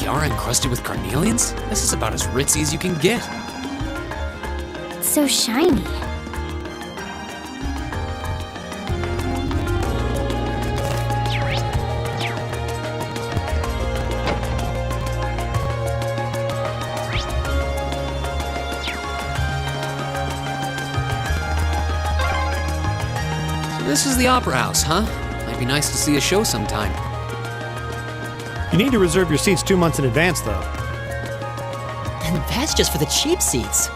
tiara encrusted with carnelians? This is about as ritzy as you can get. It's so shiny. So this is the Opera House, huh? Might be nice to see a show sometime. You need to reserve your seats 2 months in advance, though. And that's just for the cheap seats.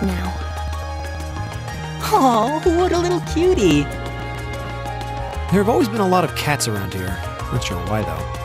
now. Oh, what a little cutie. There have always been a lot of cats around here. Not sure why, though.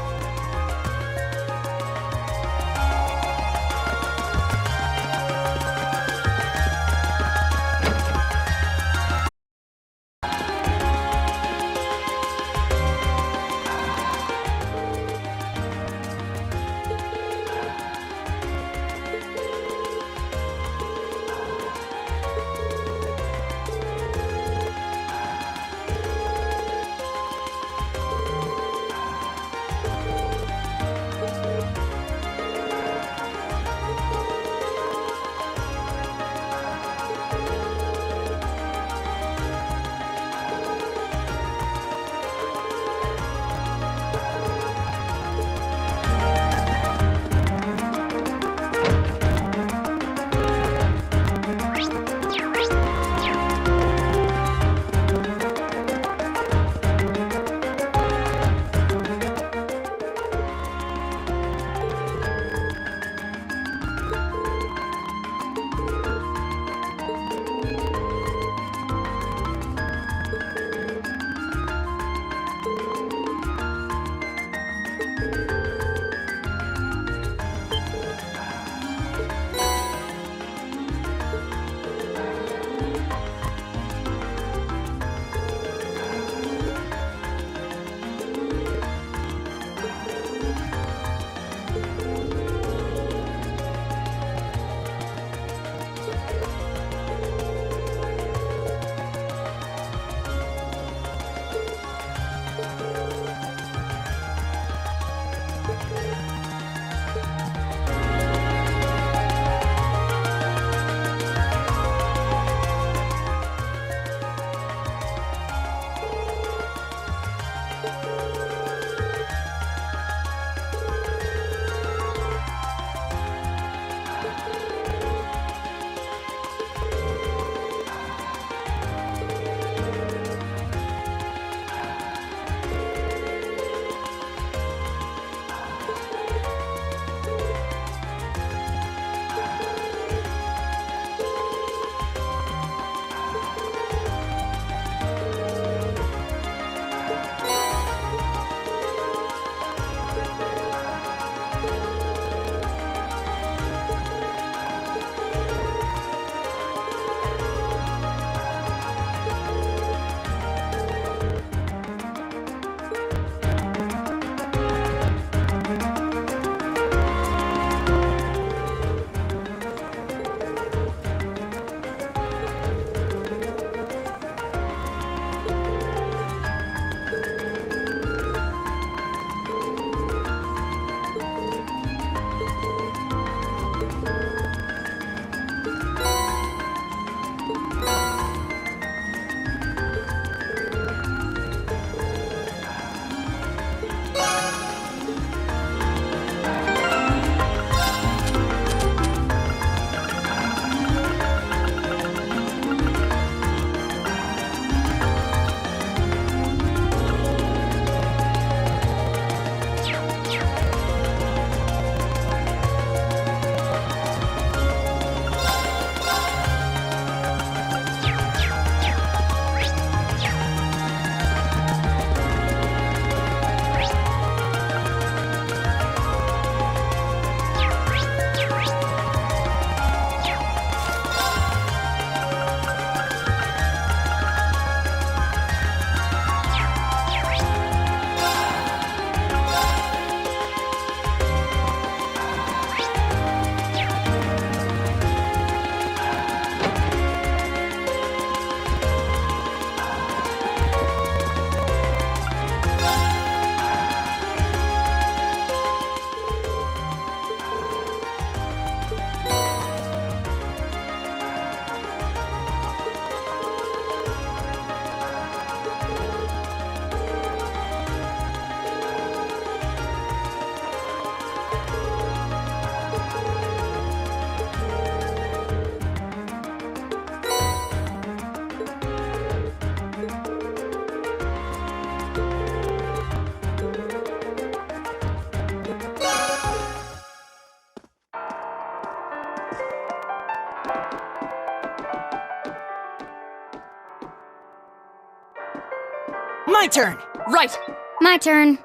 my turn! Right! My turn.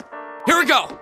Here we go!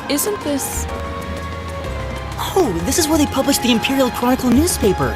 Isn't this... Oh, this is where they published the Imperial Chronicle newspaper.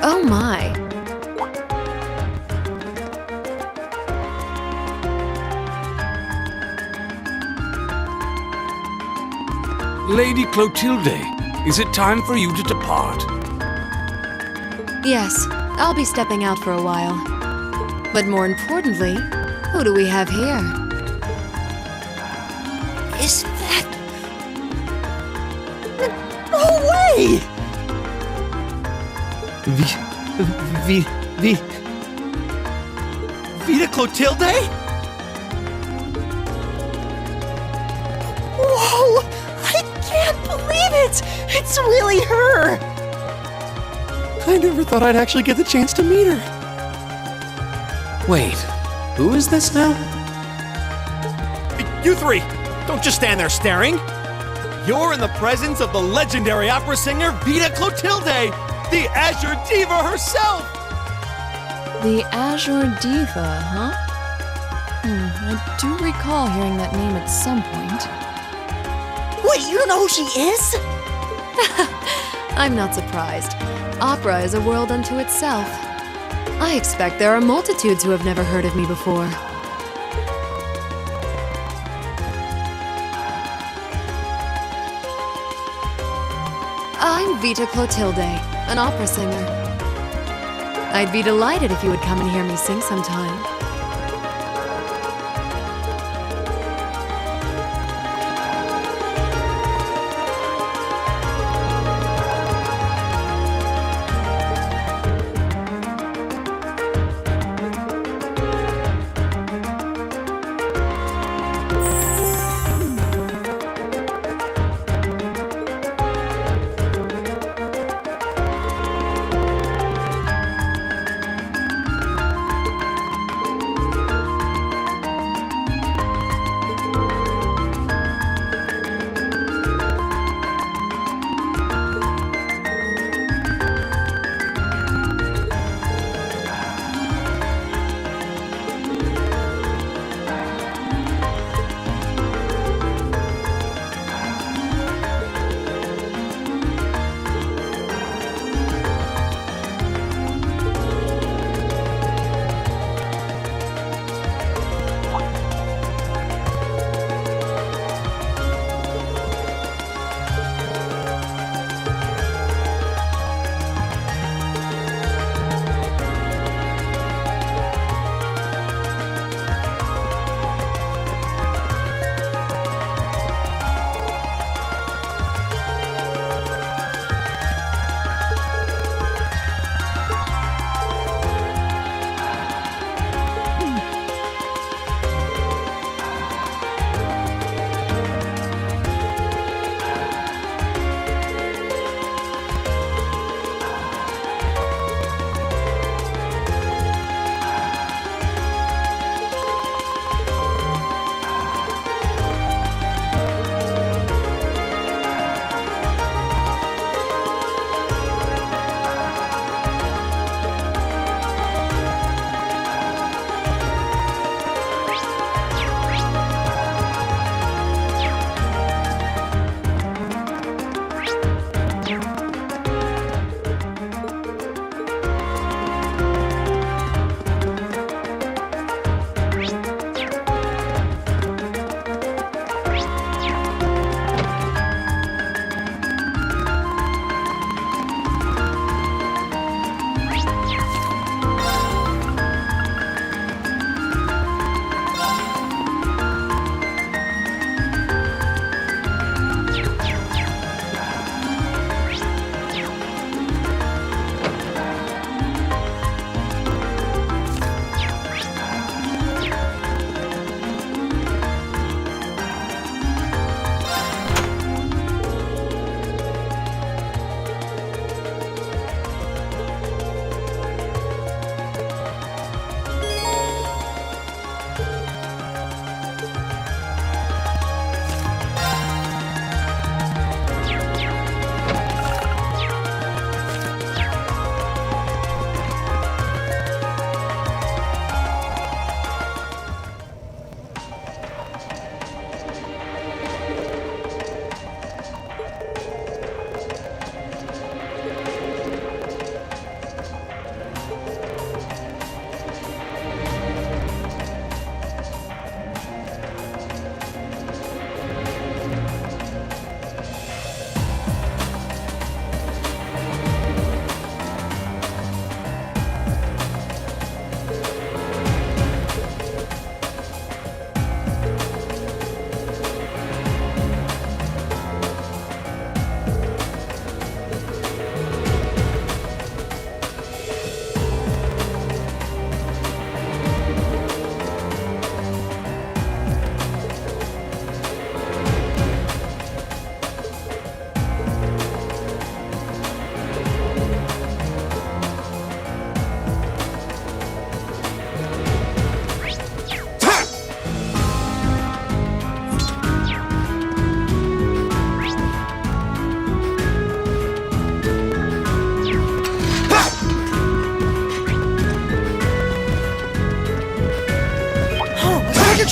Oh my. Lady Clotilde, is it time for you to depart? Yes, I'll be stepping out for a while. But more importantly, who do we have here? Is that... No way! Vita Clotilde? Whoa! I can't believe it! It's really her! I never thought I'd actually get the chance to meet her. Wait, who is this now? You three, don't just stand there staring. You're in the presence of the legendary opera singer Vita Clotilde, the Azure Diva herself! The Azure Diva, huh? I do recall hearing that name at some point. Wait, you don't know who she is? I'm not surprised. Opera is a world unto itself. I expect there are multitudes who have never heard of me before. I'm Vita Clotilde, an opera singer. I'd be delighted if you would come and hear me sing sometime.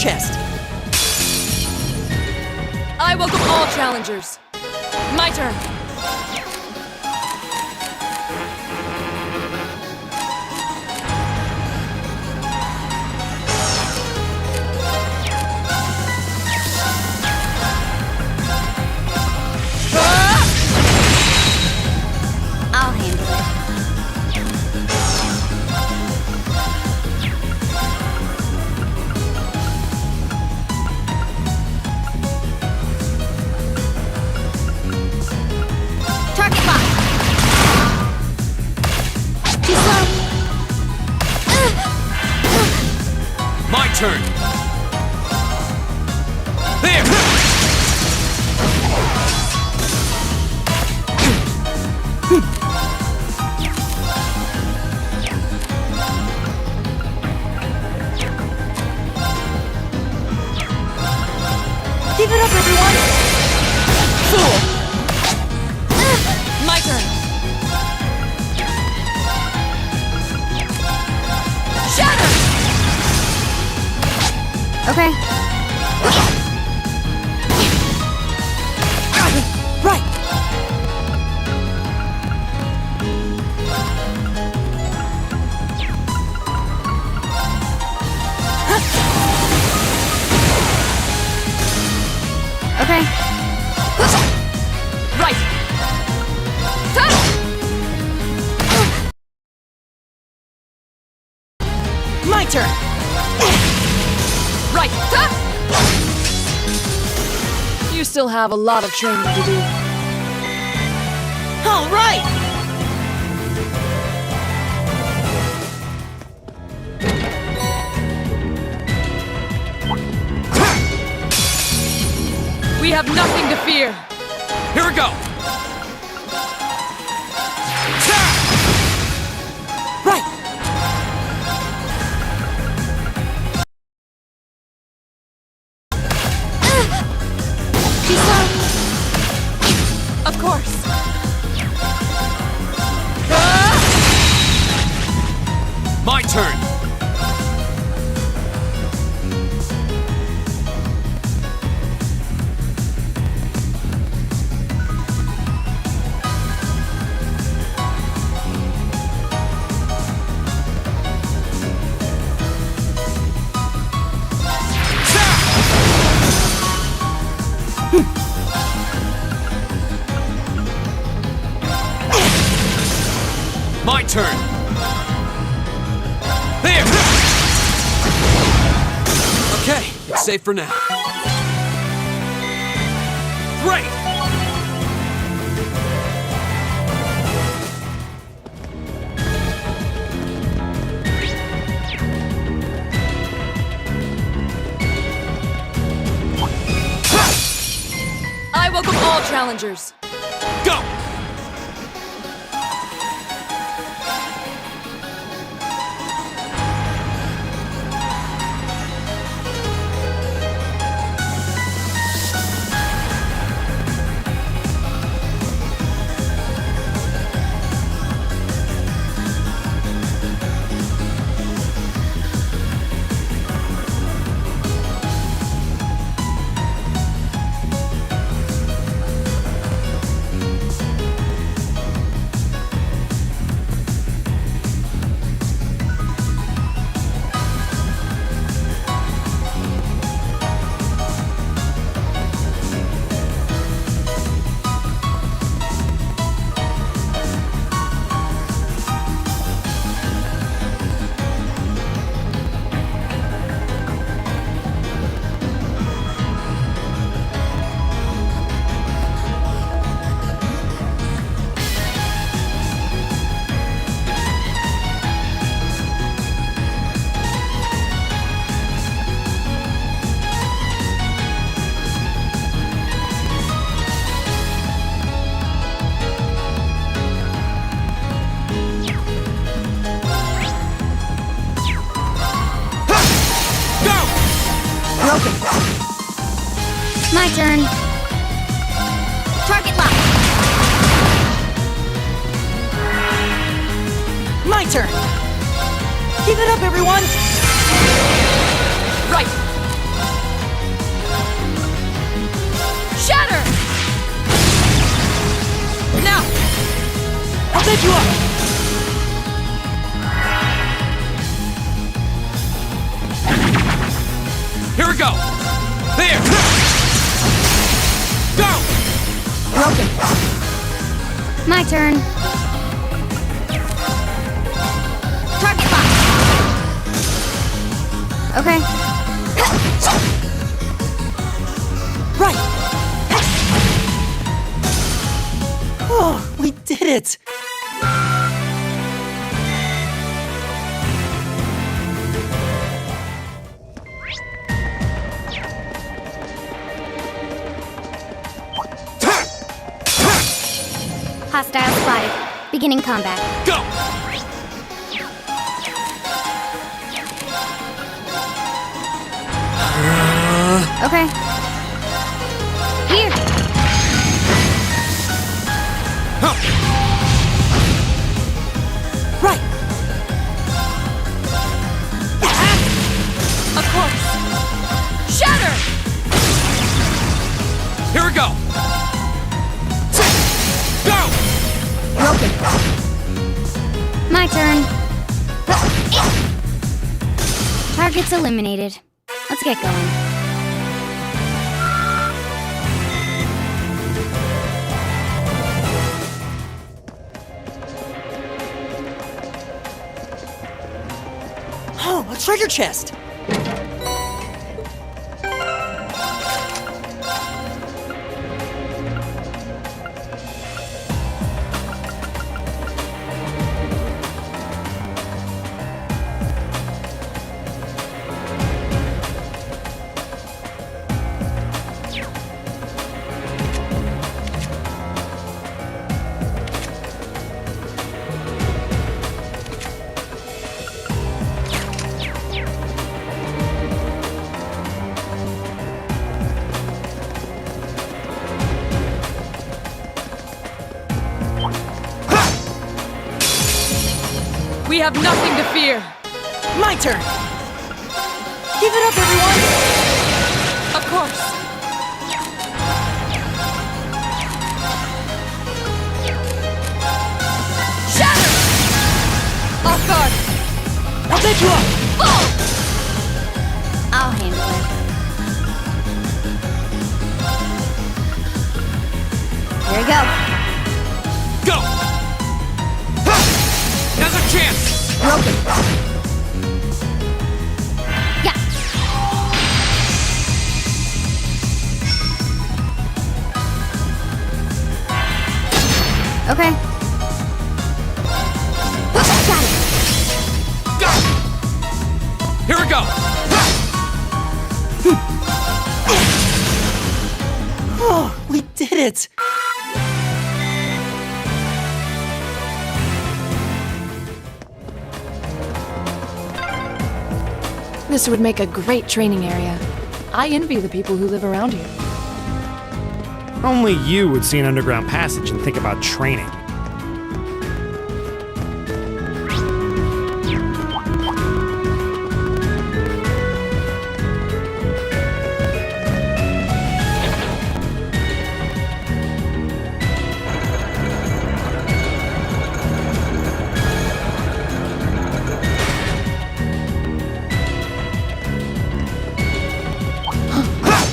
chest. I welcome all challengers. My turn. I'll handle it. Target lock. Too slow. My turn. There! Give it up, everyone! Fool! My turn. Shatter! Okay. Right! Okay. Right. My turn! Right. You still have a lot of training to do. All right! We have nothing to fear. Here we go! Right! Too slow. Of course. My turn! My turn! There! Okay, it's safe for now. Great! I welcome all challengers. Go! My turn. Target lock. My turn! Give it up, everyone! Right. Shatter! Now! I'll take you up! Here we go! There! Go! Broken. My turn. Target lock. Okay. Right! Oh, we did it! Hostile spotted. Beginning combat. Go! Okay. Here. Right! Of course! Shatter! Here we go! Go! Broken. My turn. Target's eliminated. Let's get going. Oh, a treasure chest! We have nothing to fear! My turn! Give it up, everyone! Of course! Shatter! Off guard! I'll take you up! Fall! I'll handle it. Here we go. Go! Now's our chance! Broken. Yeah. Okay. Got it. Go! Here we go! Oh, we did it! This would make a great training area. I envy the people who live around here. Only you would see an underground passage and think about training.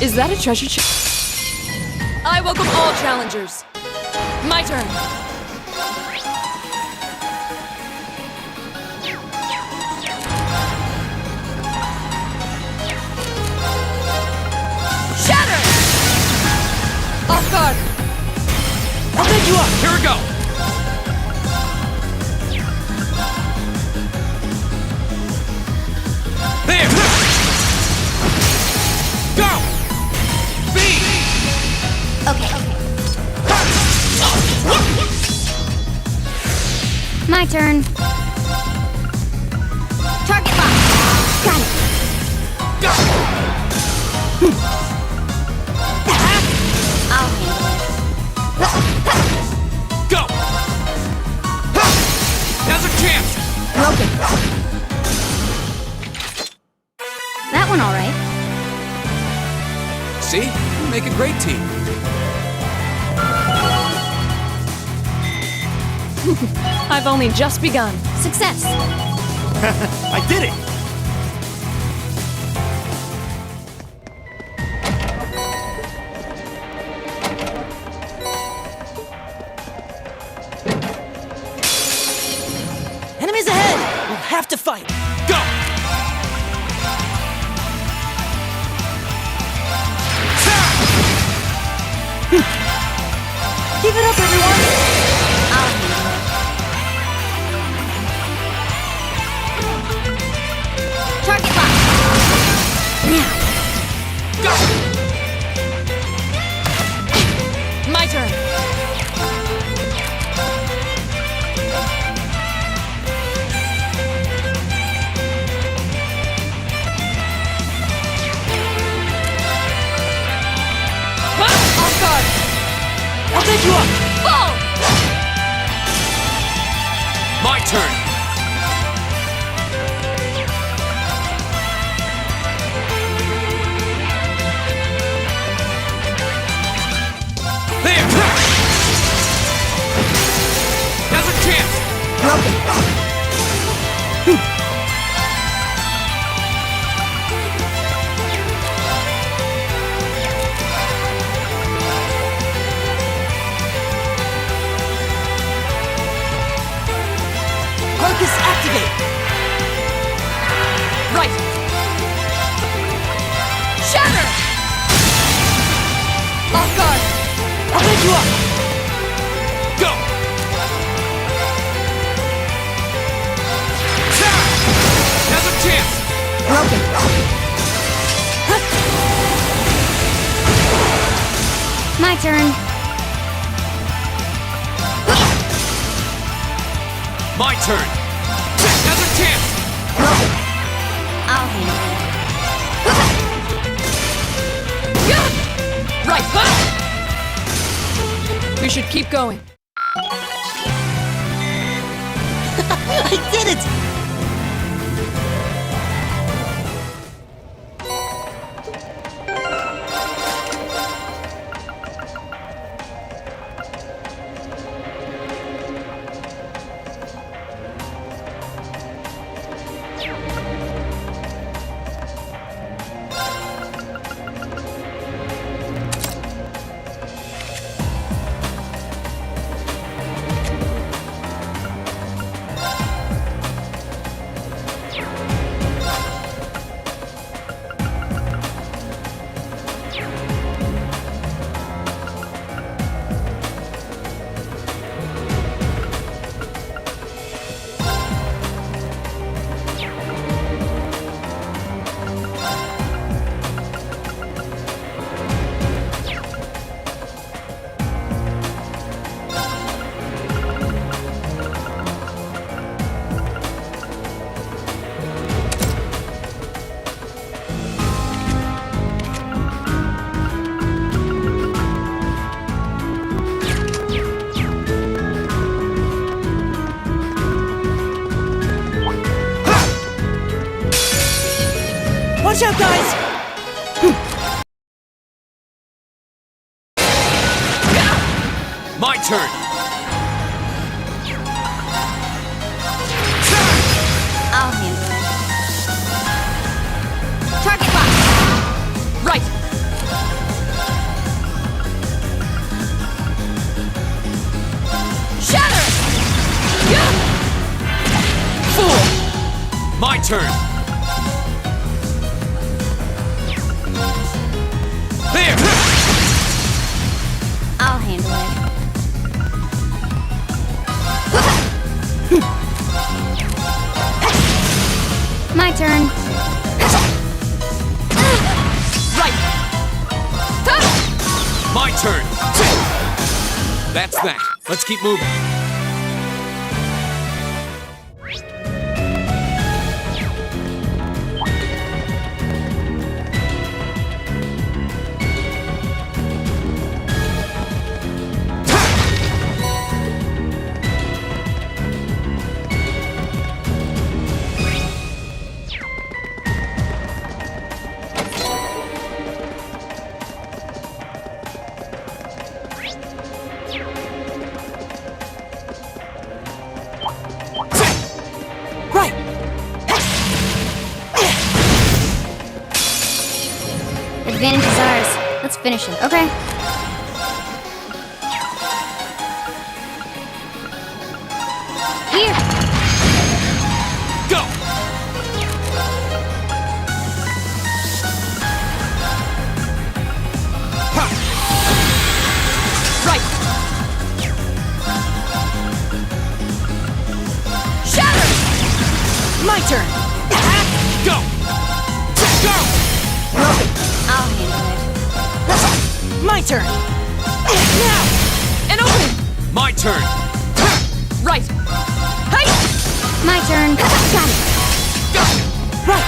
Is that a treasure chest? I welcome all challengers! My turn! Shatter! Off guard! I'll take you up! Here we go! There! Go! B! Okay. My turn. Target lock. Got it. Go! I'll handle it. Go! Now's our chance! Broken. That one all right. See? make a great team. I've only just begun. Success! I did it! Enemies ahead! We'll have to fight. Go! Keep it up, everyone! I'll handle it. Target locked. Now. My turn. Off guard. I'll take you up! Fall! My turn. There! Now's a chance! Focus activate! Right. Shatter! Off guard. I'll take you up! Go! Now's a chance! My turn. My turn! Now's a chance! I'll handle it. Right. We should keep going. I did it! Watch out, guys! My turn! I'll handle it. Target locked. Right. Shatter! Fool! My turn! There! I'll handle it. My turn. Right. My turn! That's that. Let's keep moving. advantage is ours. Let's finish it, okay? Here! Go! Ha! Right! Shatter! My turn! Go! Go! I'll handle it. My turn! Now! An opening! My turn! Right! Hey! My turn. Got it. Right!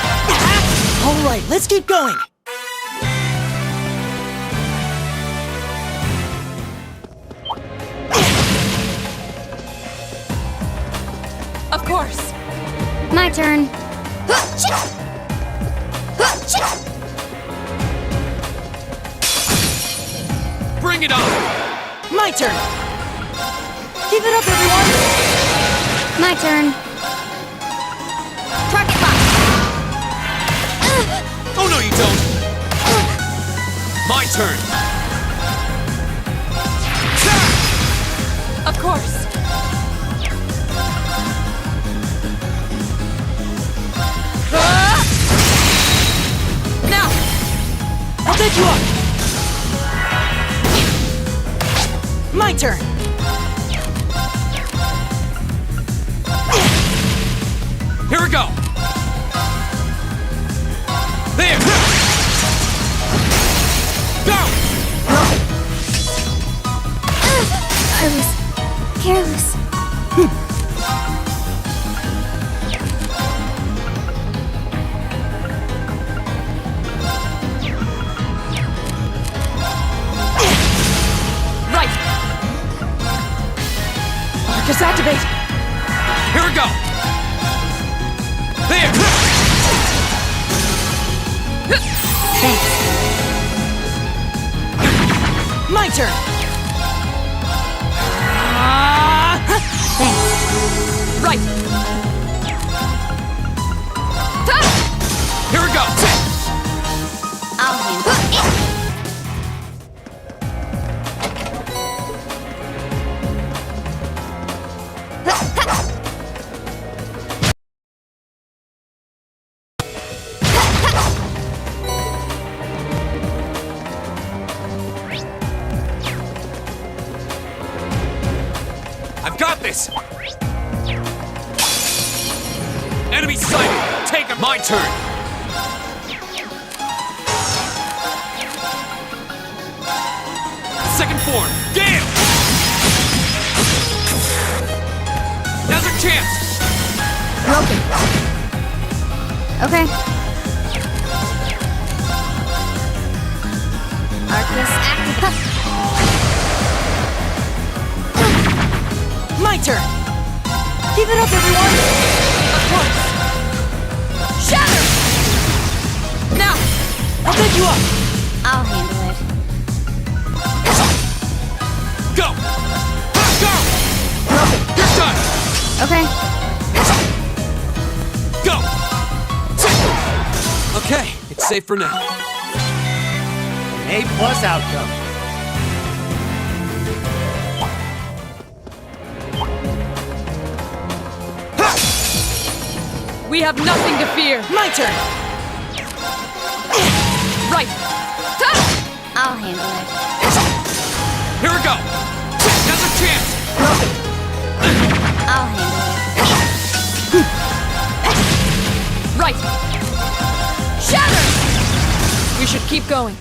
Alright, let's keep going! Of course! My turn. Bring it on! My turn! Keep it up, everyone! My turn. Target lock. Oh no, you don't! My turn! Of course! Now! I'll take you up! My turn! Here we go! There! Go! I was careless. Right! Arcus activate! Here we go! There! My turn! Thanks. Right! Here we go! I'll handle it. I've got this! Enemy sighted! Take him! My turn! Second form! Gale! Now's our chance! Broken. Okay. Arcus activate. My turn! Keep it up, everyone! Of course! Shatter! Now! I'll take you up! I'll handle it. Go! Go! You're done! Okay. Go! Okay, it's safe for now. An A+ outcome. We have nothing to fear! My turn! Right! I'll handle it. Here we go! Now's our chance! I'll handle it. Right! Shatter! We should keep going.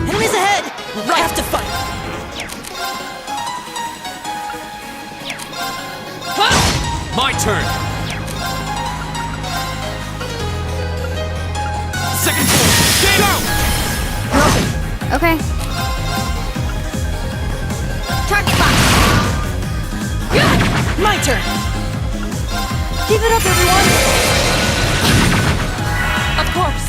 Enemies ahead! Right. Have to fight! My turn! Second form! Go! Okay. Target lock. My turn! Keep it up, everyone! Of course!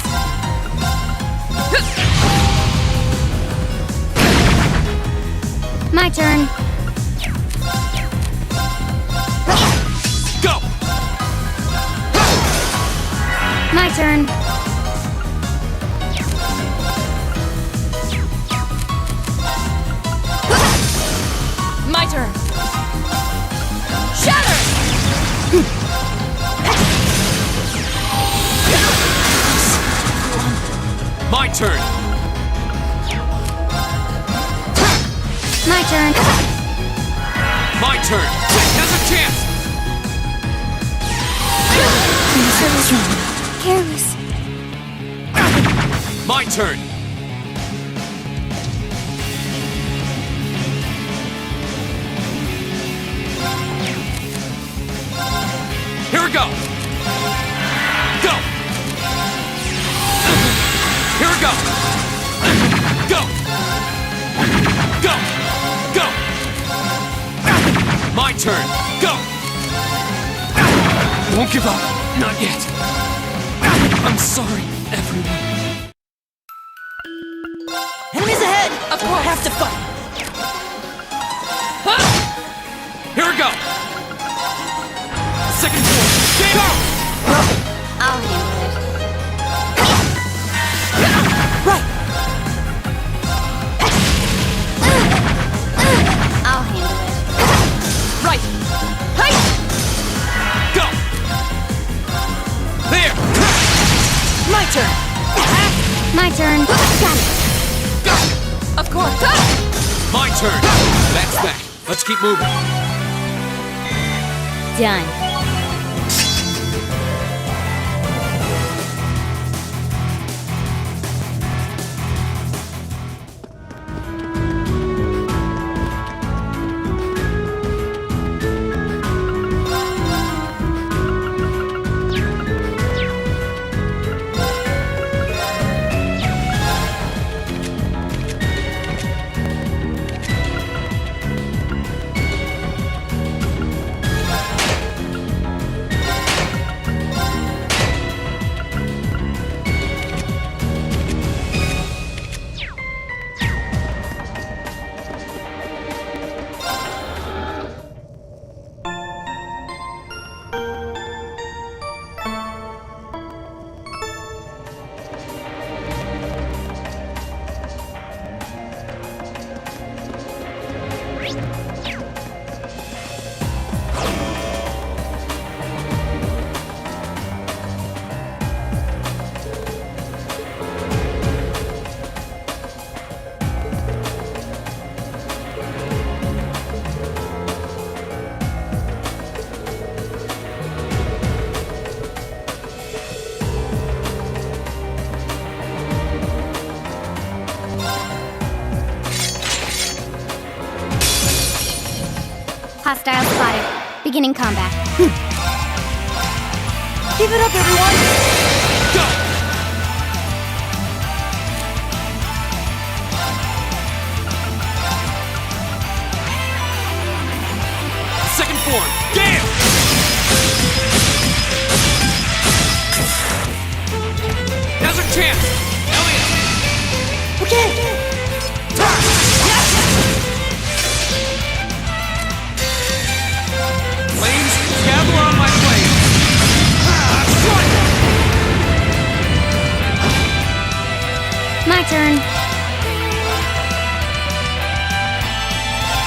My turn. My turn. Shatter! My turn! My turn. My turn! Now's a chance! Careless. My turn! Here we go! Go! Here we go! Go! Go! Go! My turn! Go! Won't give up! Not yet! I'm sorry, everyone. Enemies ahead! Of course. Have to fight! Here we go! Second floor! Game on! I'll handle it. Right! I'll handle it. Right. Hey! Go! There! My turn! My turn. Got it. Go! Of course. My turn! That's that. Let's keep moving. Done. Hostile spotted. Beginning combat. Give it up, everyone! Go! Second floor! Damn! Now's our chance! Elliot! Okay! Flames, gather on my blade! My turn.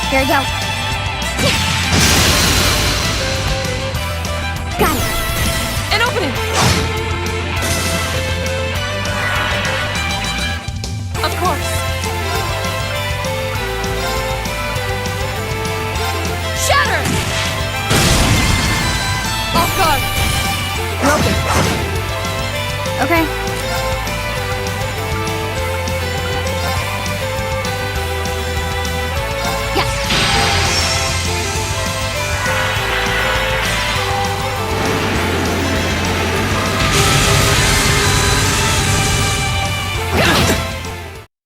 Here we go. Got it. An opening. Of course. Shatter. Off guard. Broken! Okay. Yes.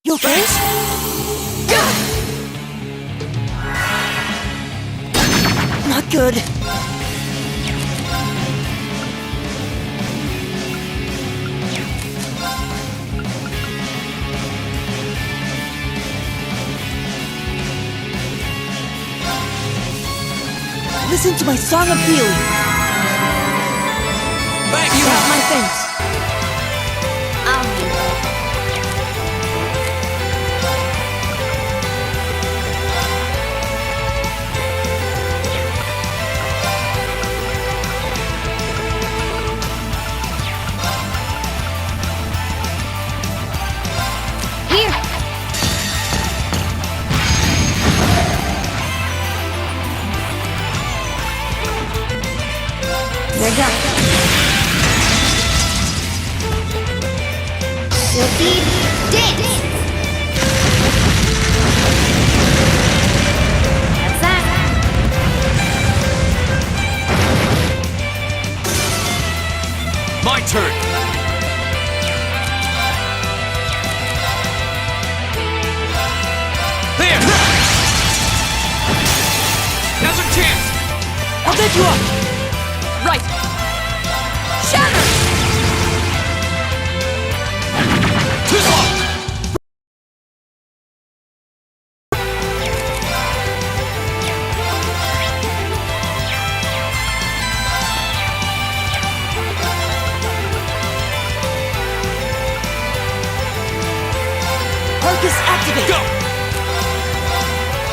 You okay? Not good. Listen to my song of healing. Thanks! You have my thanks. Here we go. Silky dance. That's that. My turn! There! Now's our chance! I'll get you up! Right! Shatter! Arcus, activate! Go!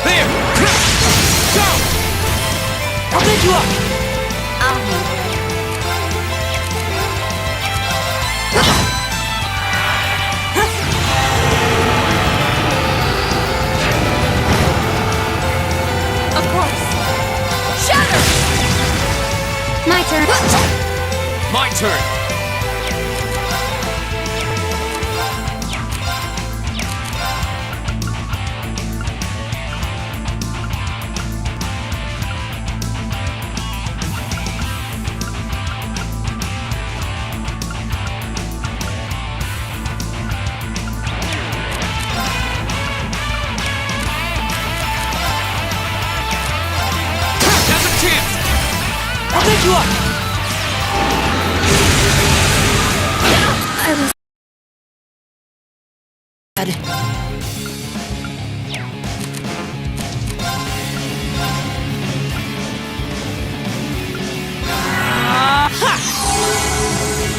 There! Go! I'll pick you up! I'll handle it. Of course! Shatter! My turn. My turn! Now's our chance! I'll pick you up! I was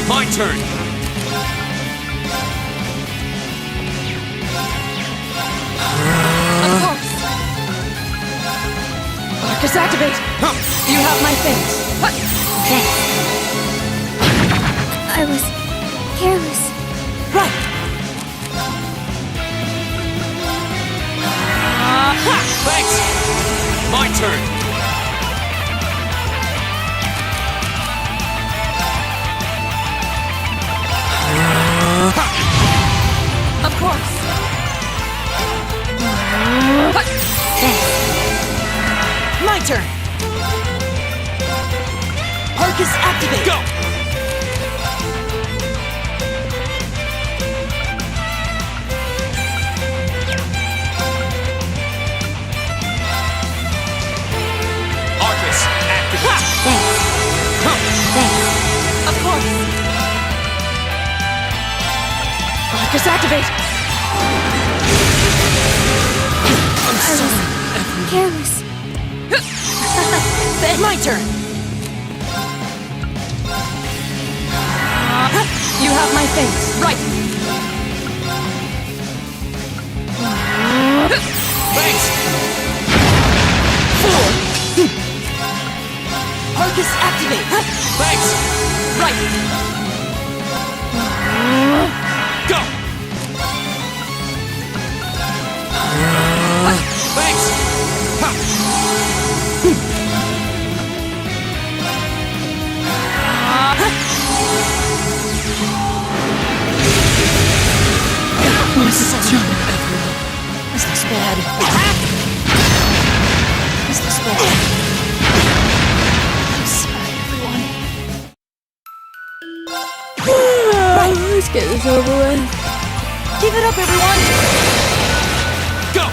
My turn! Of course! Arcus, activate! You have my things! thanks. I was careless. Right! Thanks! My turn! Of course! My turn! Arcus, activate! Go! Arcus, activate! Of course! Arcus, activate! I'm sorry. Careless. My turn! You have my things! Right! Thanks! Arcus, activate! Thanks! Right! Go! Thanks! This looks bad. This looks bad. I'm sorry, everyone. Let's get this over with. Give it up, everyone! Go!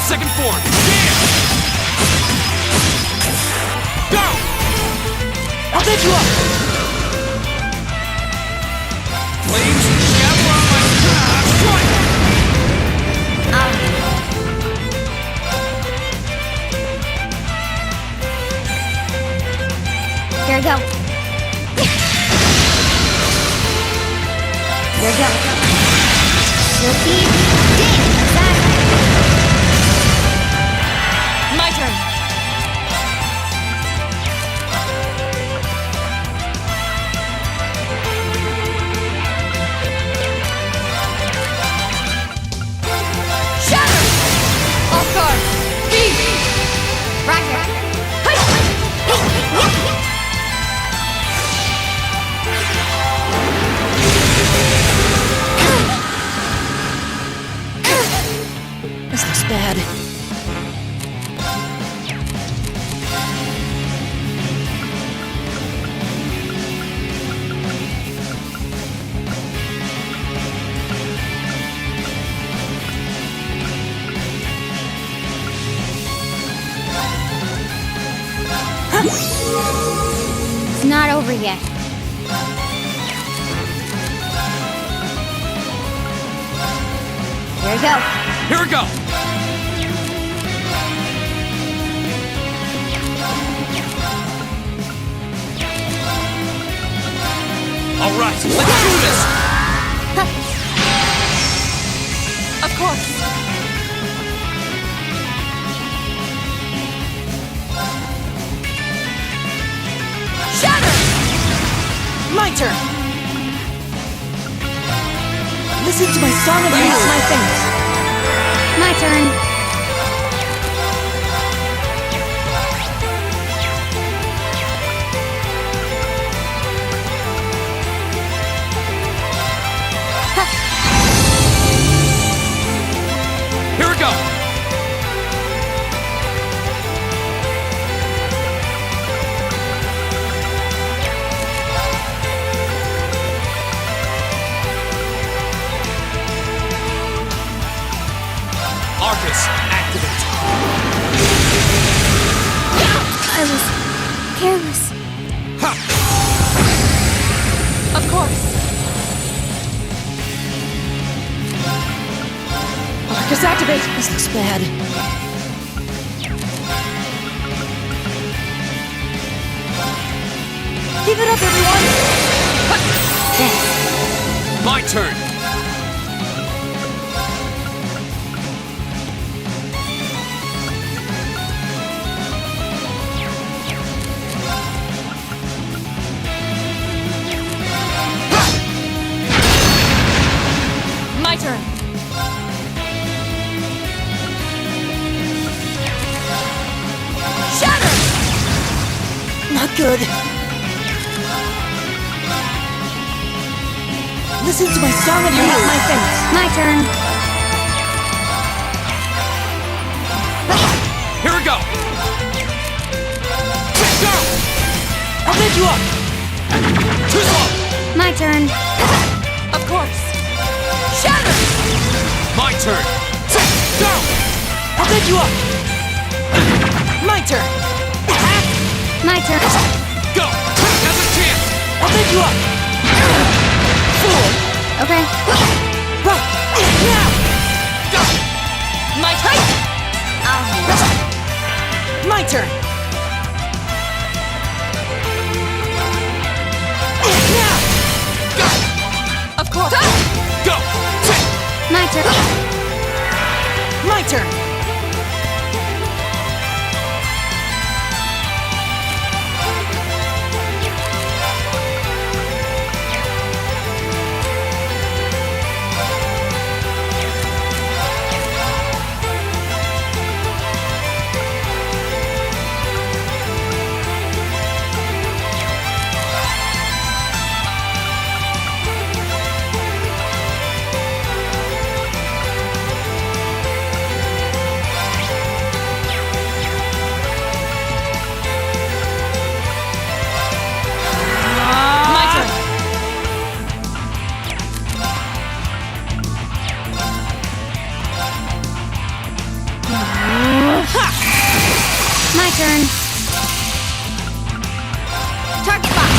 Second form! Yeah! Go! I'll pick you up! Flames, Javelin, strike! I'll handle it. Here we go. Here we go. Silky dance. That. My turn! Shatter! Off guard! Beat! Rock not over yet. Here we go. Here we go! All right, let's do this! Of course. Shatter! My turn! Listen to my song of Use music. my fingers. My turn. Here we go! Arcus, activate! I was careless. Ha! Of course. Arcus, activate. This looks bad. Give it up, everyone! My turn! My turn. Shatter! Not good. Listen to my song of Use music. my fingers. My turn. Here we go! Go! I'll lift you up! Too slow! My turn. Of course. Shatter! My turn! Go! I'll lift you up! My turn! My turn. Go! Now's a chance! I'll lift you up! Fool! Okay. Right! Now! Go! My turn. My turn! Now! Of course. Go! My turn. My turn! My turn. My turn. Target box.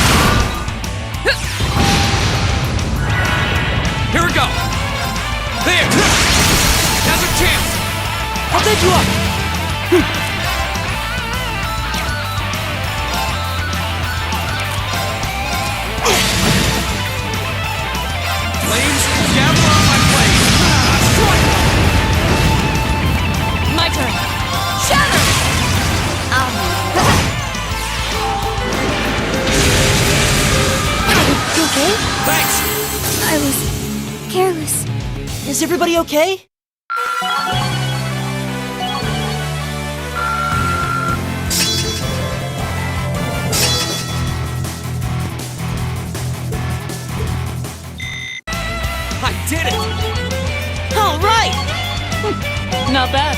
Here we go! There! Now's a chance! I'll lift you up! Flames, gather on my blade! My turn. Shatter! You okay? Thanks! I was careless. Is everybody okay? I did it! All right! Not bad.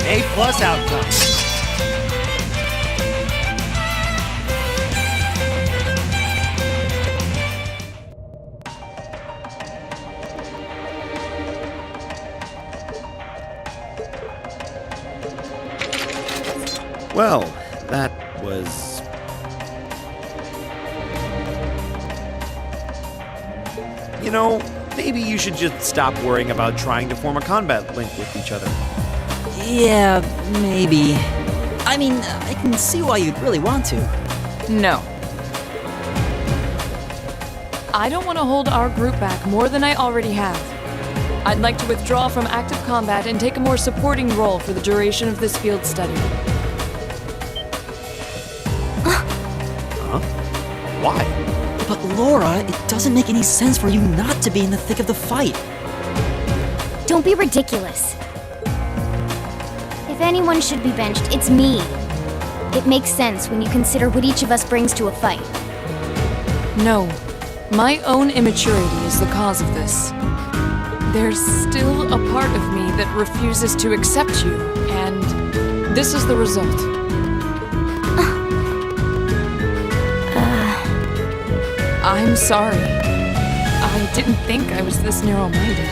A+ outcome. Well, that was You know, maybe you should just stop worrying about trying to form a combat link with each other. Yeah, maybe. I mean, I can see why you'd really want to. No. I don't want to hold our group back more than I already have. I'd like to withdraw from active combat and take a more supporting role for the duration of this field study. Why? But Laura, it doesn't make any sense for you not to be in the thick of the fight. Don't be ridiculous. If anyone should be benched, it's me. It makes sense when you consider what each of us brings to a fight. No. My own immaturity is the cause of this. There's still a part of me that refuses to accept you, and this is the result. I'm sorry. I didn't think I was this narrow-minded.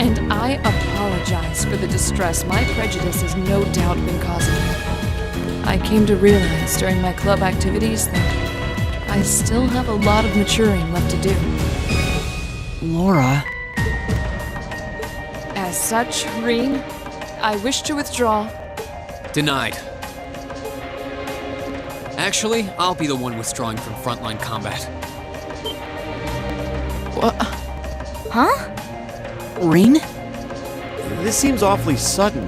And I apologize for the distress my prejudice has no doubt been causing you. I came to realize during my club activities that I still have a lot of maturing left to do. Laura. As such, Reen, I wish to withdraw. Denied. Actually, I'll be the one withdrawing from frontline combat. What? Huh? Reen? This seems awfully sudden.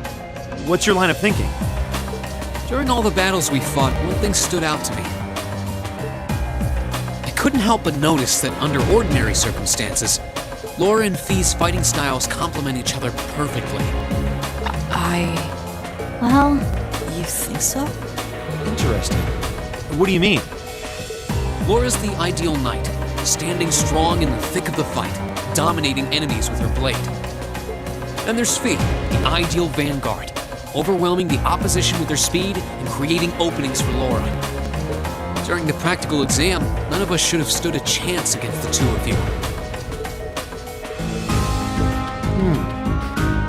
What's your line of thinking? During all the battles we fought, one thing stood out to me. I couldn't help but notice that under ordinary circumstances, Laura and Fee's fighting styles complement each other perfectly. Well, You think so? Interesting. What do you mean? Laura's the ideal knight, standing strong in the thick of the fight, dominating enemies with her blade. Then there's Fee, the ideal vanguard, overwhelming the opposition with her speed and creating openings for Laura. During the practical exam, none of us should have stood a chance against the two of you.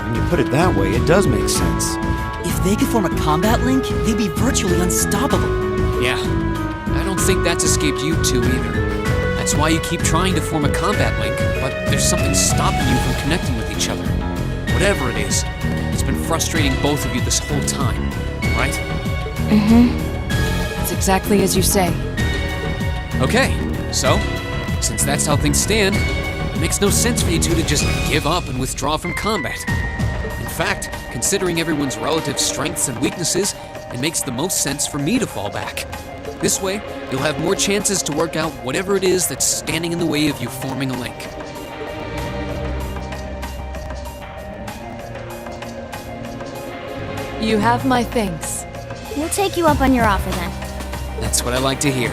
When you put it that way, it does make sense. If they could form a combat link, they'd be virtually unstoppable. Yeah, I don't think that's escaped you two either. That's why you keep trying to form a combat link, but there's something stopping you from connecting with each other. Whatever it is, it's been frustrating both of you this whole time, right? It's exactly as you say. Okay, so, since that's how things stand, it makes no sense for you two to just give up and withdraw from combat. In fact, considering everyone's relative strengths and weaknesses, it makes the most sense for me to fall back. This way, you'll have more chances to work out whatever it is that's standing in the way of you forming a link. You have my thanks. we'll take you up on your offer then. That's what I like to hear.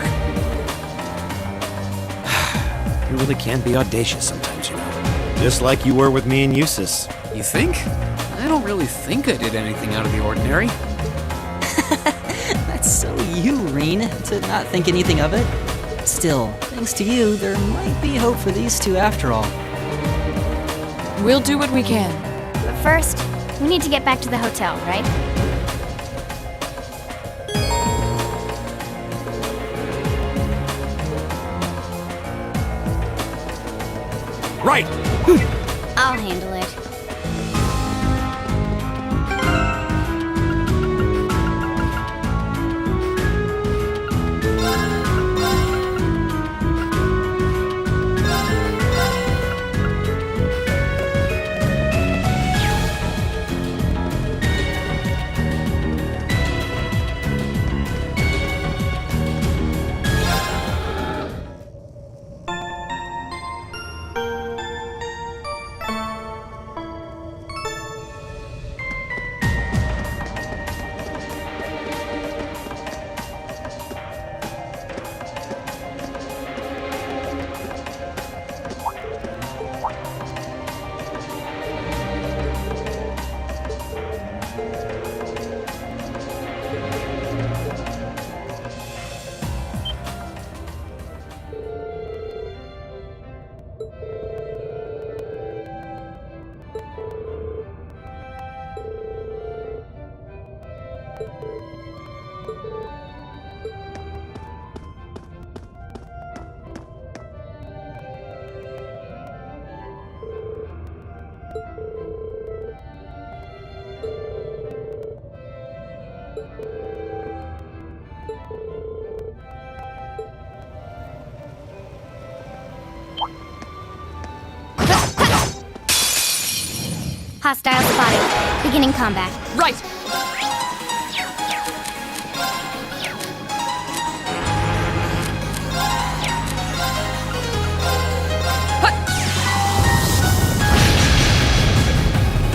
You really can be audacious sometimes, you know. Just like you were with me and Eustace. You think? I don't really think I did anything out of the ordinary. That's so you, Reen, to not think anything of it. Still, thanks to you, there might be hope for these two after all. We'll do what we can. But first, we need to get back to the hotel, right? Right! I'll handle it. Hostile spotted. Beginning combat. Right!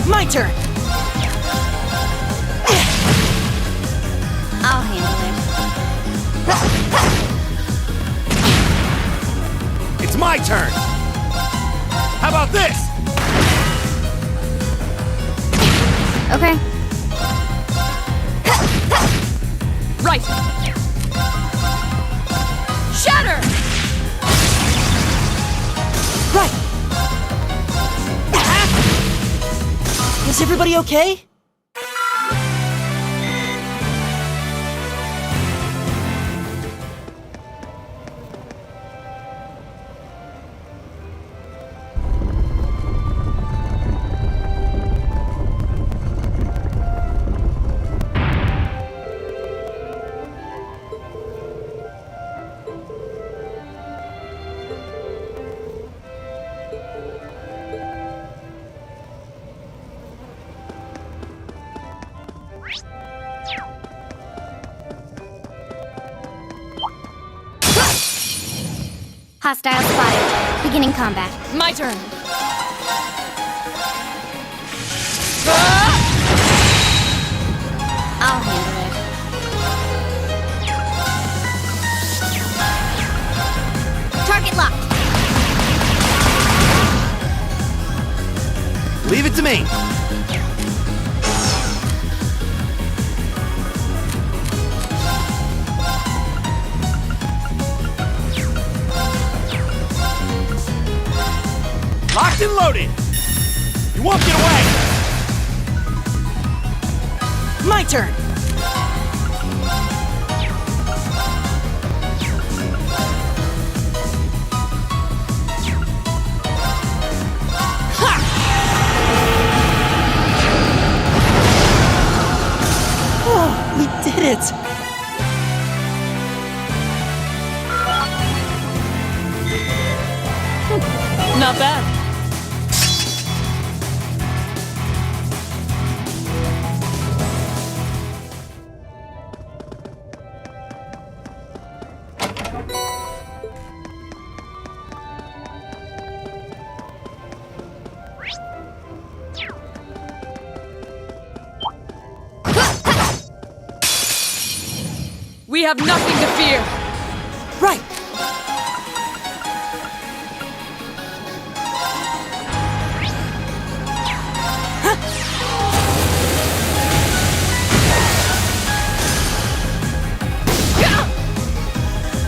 My turn! I'll handle it. It's my turn! How about this? Okay. Right! Shatter! Right! Is everybody okay? Hostile spotted. Beginning combat. My turn! I'll handle it. Target locked. Leave it to me. Locked and loaded. You won't get away. My turn! Oh, we did it! Not bad. We have nothing to fear. Right!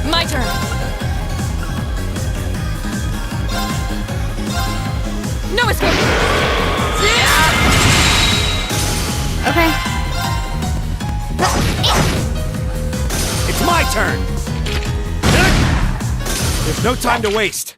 My turn. No escape. Okay. It's my turn. There's no time to waste.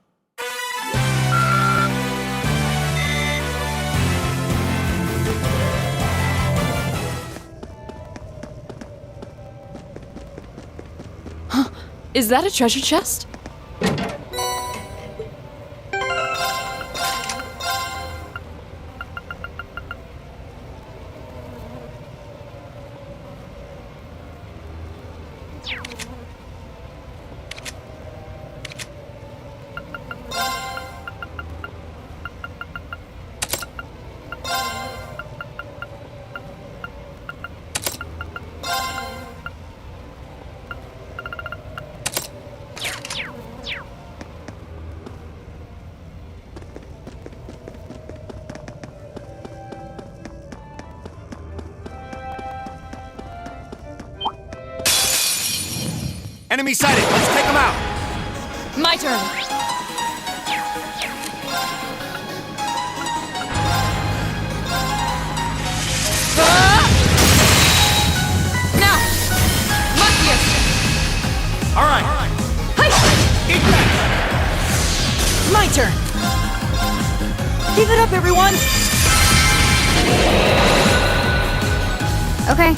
Is that a treasure chest? Enemy sighted. Let's take them out. My turn. Now, Marcius. All right. Eat that. My turn! Give it up, everyone! Okay.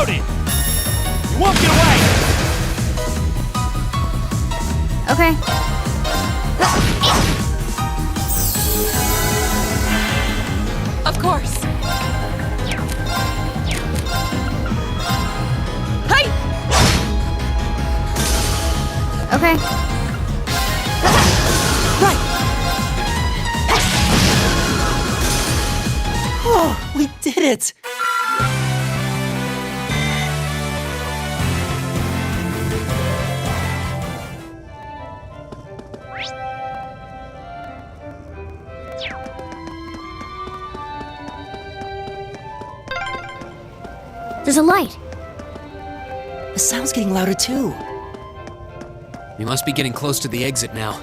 Exploded! You won't get away! Okay. Of course. Hey! Okay. Oh, we did it! There's a light. The sound's getting louder too. We must be getting close to the exit now.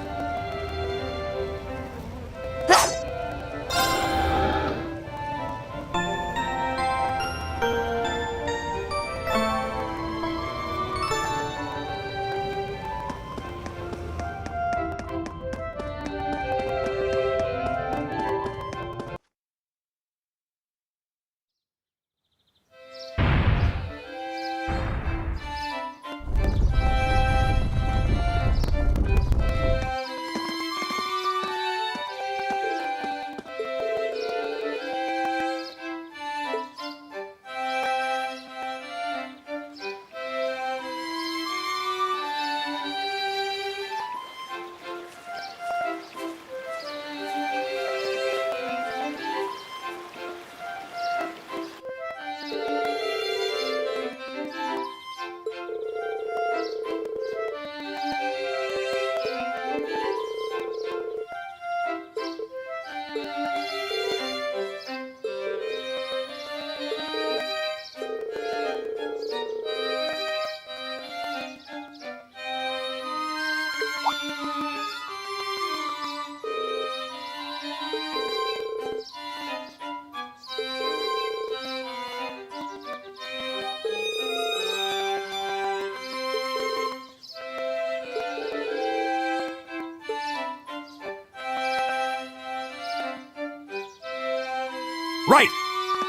Right!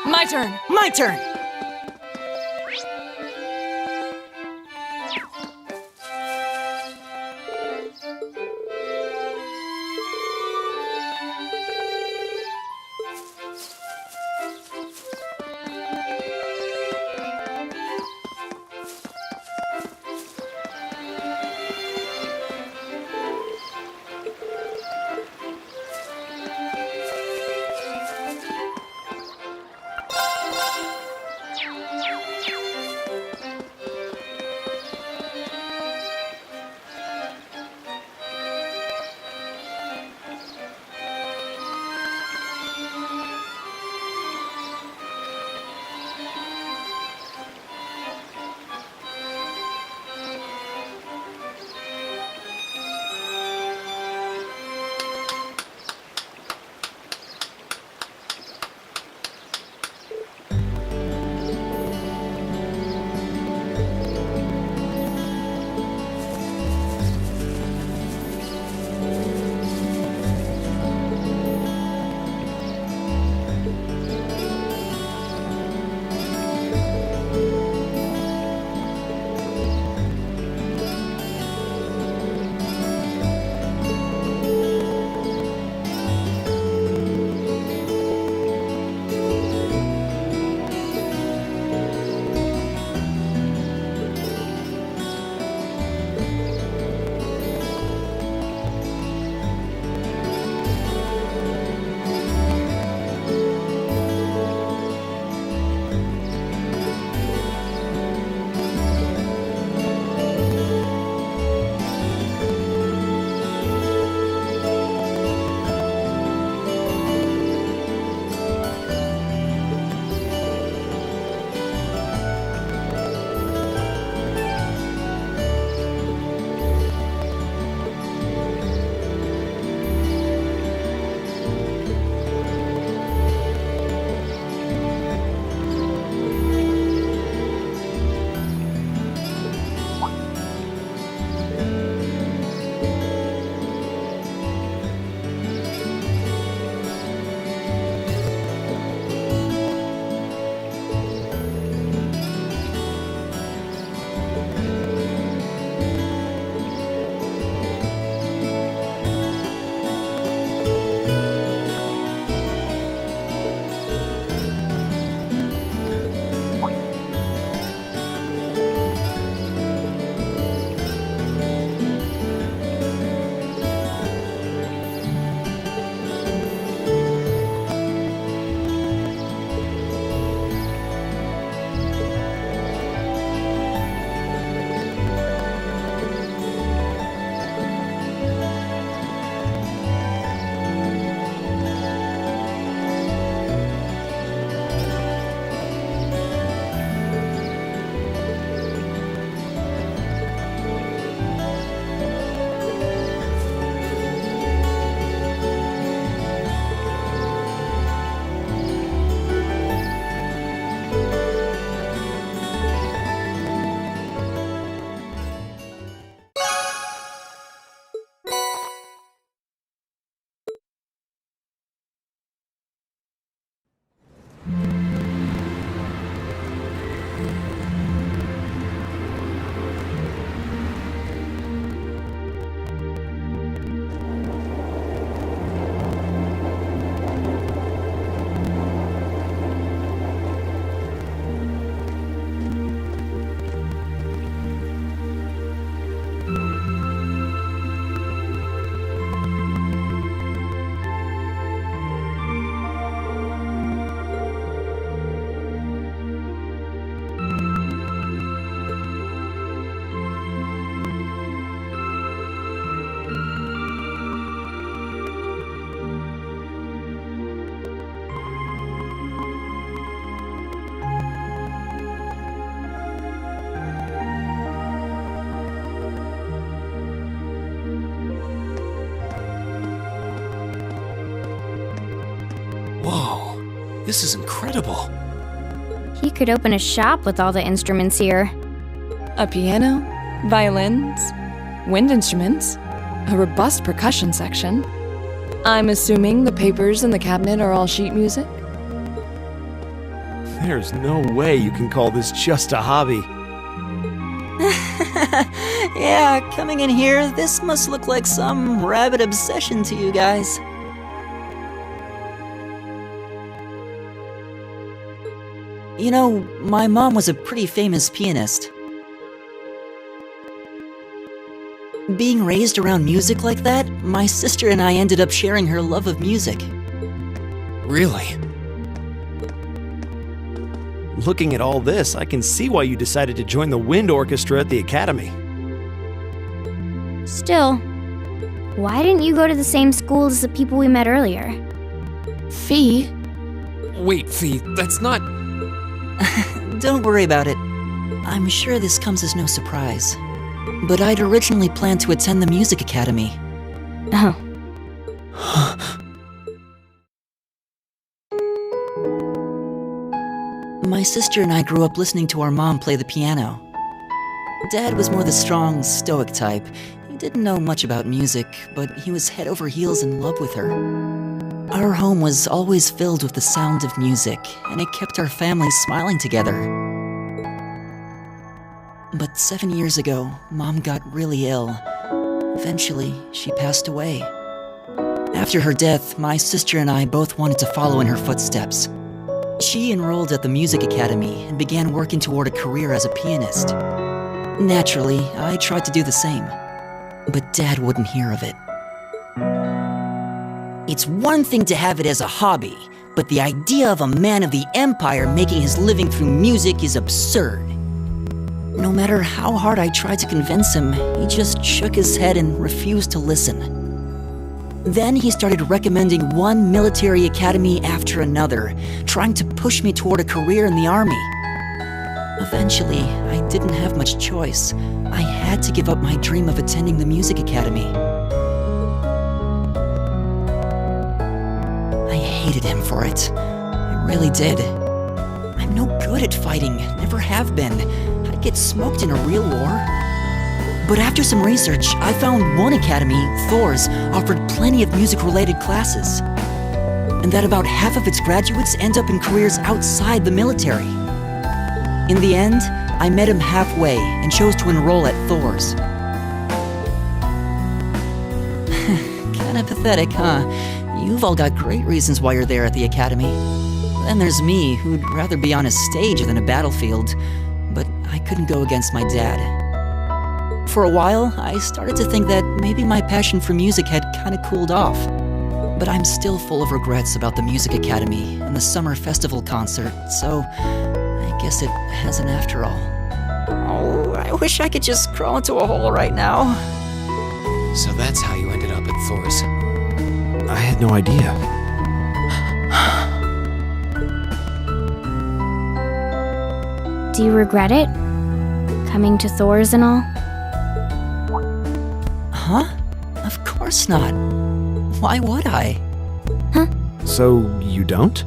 My turn. My turn! This is incredible. He could open a shop with all the instruments here. A piano, violins, wind instruments, a robust percussion section. I'm assuming the papers in the cabinet are all sheet music? There's no way you can call this just a hobby. Yeah, coming in here, this must look like some rabid obsession to you guys. You know, my mom was a pretty famous pianist. Being raised around music like that, my sister and I ended up sharing her love of music. Really? Looking at all this, I can see why you decided to join the wind orchestra at the academy. Still, why didn't you go to the same school as the people we met earlier? Fee? Wait, Fee, that's not... Don't worry about it. I'm sure this comes as no surprise. But I'd originally planned to attend the music academy. Oh. My sister and I grew up listening to our mom play the piano. Dad was more the strong, stoic type. He didn't know much about music, but he was head over heels in love with her. Our home was always filled with the sound of music, and it kept our family smiling together. But 7 years ago, Mom got really ill. Eventually, she passed away. After her death, my sister and I both wanted to follow in her footsteps. She enrolled at the music academy and began working toward a career as a pianist. Naturally, I tried to do the same, but Dad wouldn't hear of it. It's one thing to have it as a hobby, but the idea of a man of the Empire making his living through music is absurd. No matter how hard I tried to convince him, he just shook his head and refused to listen. Then he started recommending one military academy after another, trying to push me toward a career in the army. Eventually, I didn't have much choice. I had to give up my dream of attending the music academy. I hated him for it. I really did. I'm no good at fighting, never have been. I'd get smoked in a real war. But after some research, I found one academy, Thor's, offered plenty of music-related classes. And that about half of its graduates end up in careers outside the military. In the end, I met him halfway and chose to enroll at Thor's. Kinda pathetic, huh? You've all got great reasons why you're there at the academy. Then there's me, who'd rather be on a stage than a battlefield. But I couldn't go against my dad. For a while, I started to think that maybe my passion for music had kinda cooled off. But I'm still full of regrets about the music academy and the summer festival concert, so I guess it hasn't after all. Oh, I wish I could just crawl into a hole right now. So that's how you ended up at Thor's. I had no idea. Do you regret it? Coming to Thor's and all? Huh? Of course not. Why would I? So, you don't?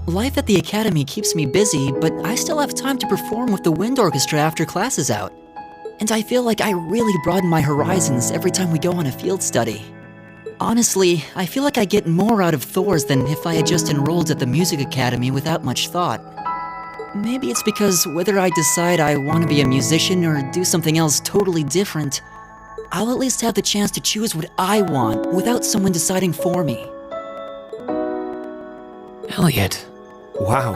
Life at the academy keeps me busy, but I still have time to perform with the wind orchestra after class is out. And I feel like I really broaden my horizons every time we go on a field study. Honestly, I feel like I get more out of Thor's than if I had just enrolled at the music academy without much thought. Maybe it's because whether I decide I want to be a musician or do something else totally different, I'll at least have the chance to choose what I want without someone deciding for me. Elliot. Wow,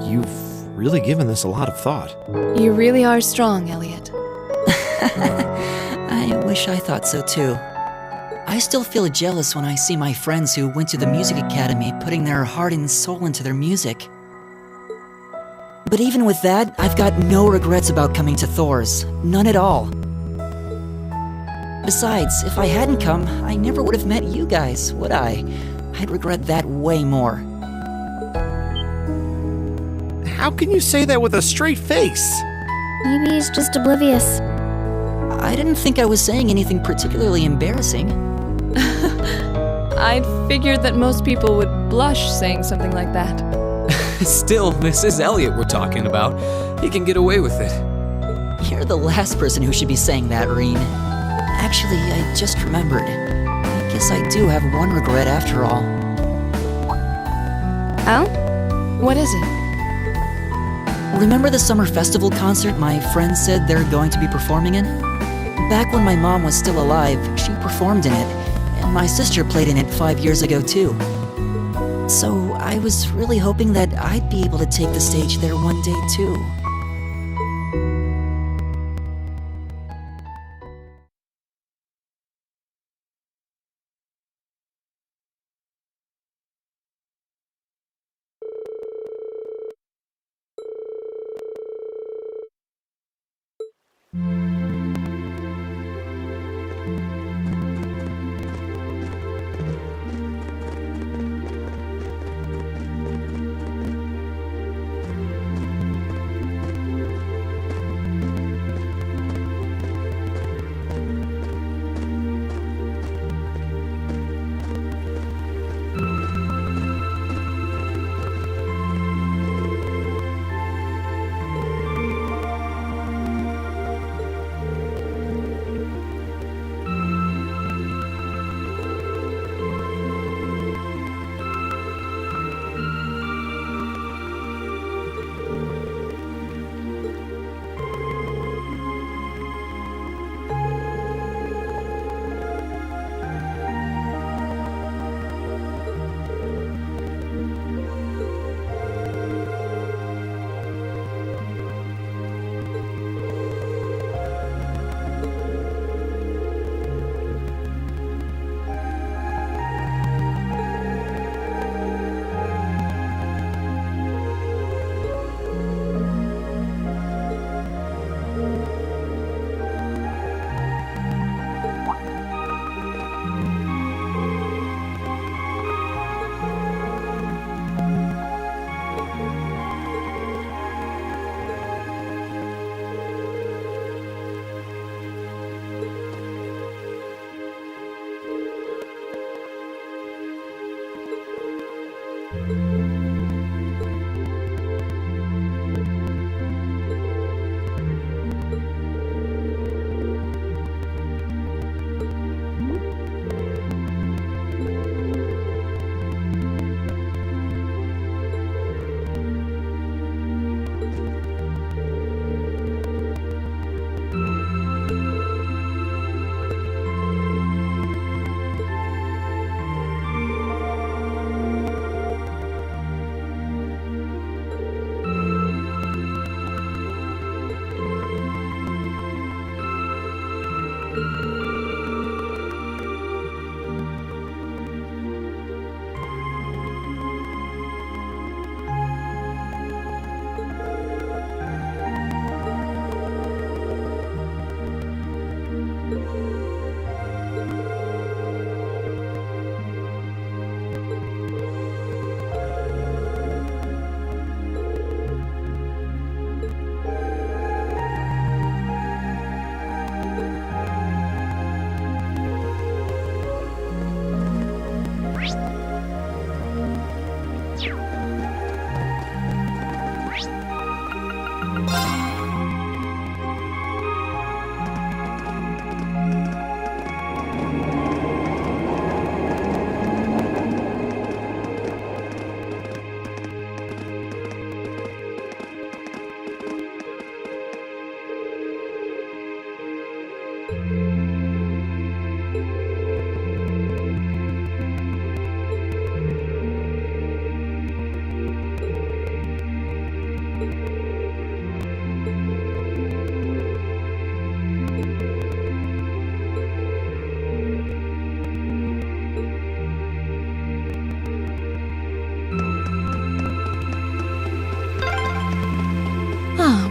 you've really given this a lot of thought. You really are strong, Elliot. I wish I thought so too. I still feel jealous when I see my friends who went to the music academy putting their heart and soul into their music. But even with that, I've got no regrets about coming to Thor's. None at all. Besides, if I hadn't come, I never would have met you guys, would I? I'd regret that way more. How can you say that with a straight face? Maybe he's just oblivious. I didn't think I was saying anything particularly embarrassing. I'd figured that most people would blush saying something like that. Still, this is Elliot we're talking about. He can get away with it. You're the last person who should be saying that, Reen. Actually, I just remembered. I guess I do have one regret after all. Oh? What is it? Remember the summer festival concert my friends said they're going to be performing in? Back when my mom was still alive, she performed in it, and my sister played in it 5 years ago too. So I was really hoping that I'd be able to take the stage there one day too.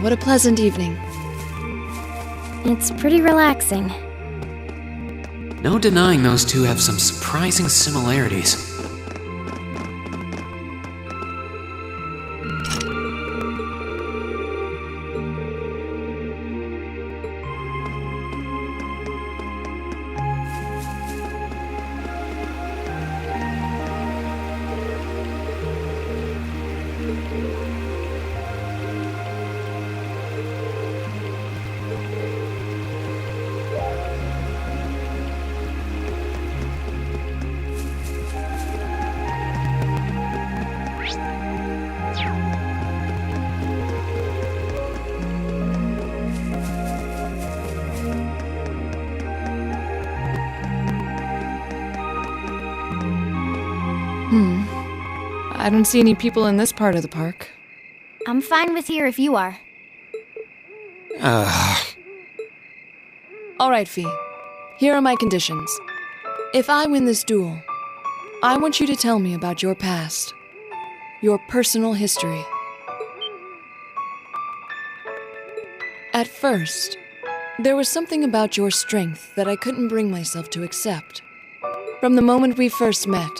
What a pleasant evening. It's pretty relaxing. No denying those two have some surprising similarities. I don't see any people in this part of the park. I'm fine with here if you are. All right, Fee. Here are my conditions. If I win this duel, I want you to tell me about your past, your personal history. At first, there was something about your strength that I couldn't bring myself to accept. From the moment we first met,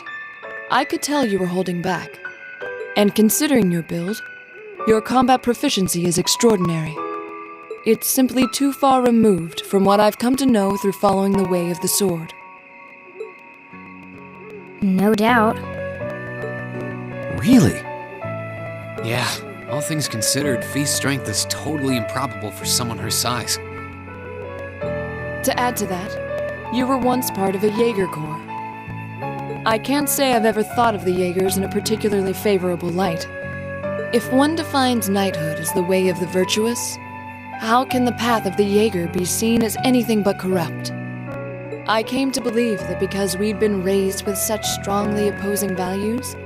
I could tell you were holding back. And considering your build, your combat proficiency is extraordinary. It's simply too far removed from what I've come to know through following the way of the sword. No doubt. Really? Yeah, all things considered, Fee's strength is totally improbable for someone her size. To add to that, you were once part of a Jaeger Corps. I can't say I've ever thought of the Jaegers in a particularly favorable light. If one defines knighthood as the way of the virtuous, how can the path of the Jaeger be seen as anything but corrupt? I came to believe that because we'd been raised with such strongly opposing values,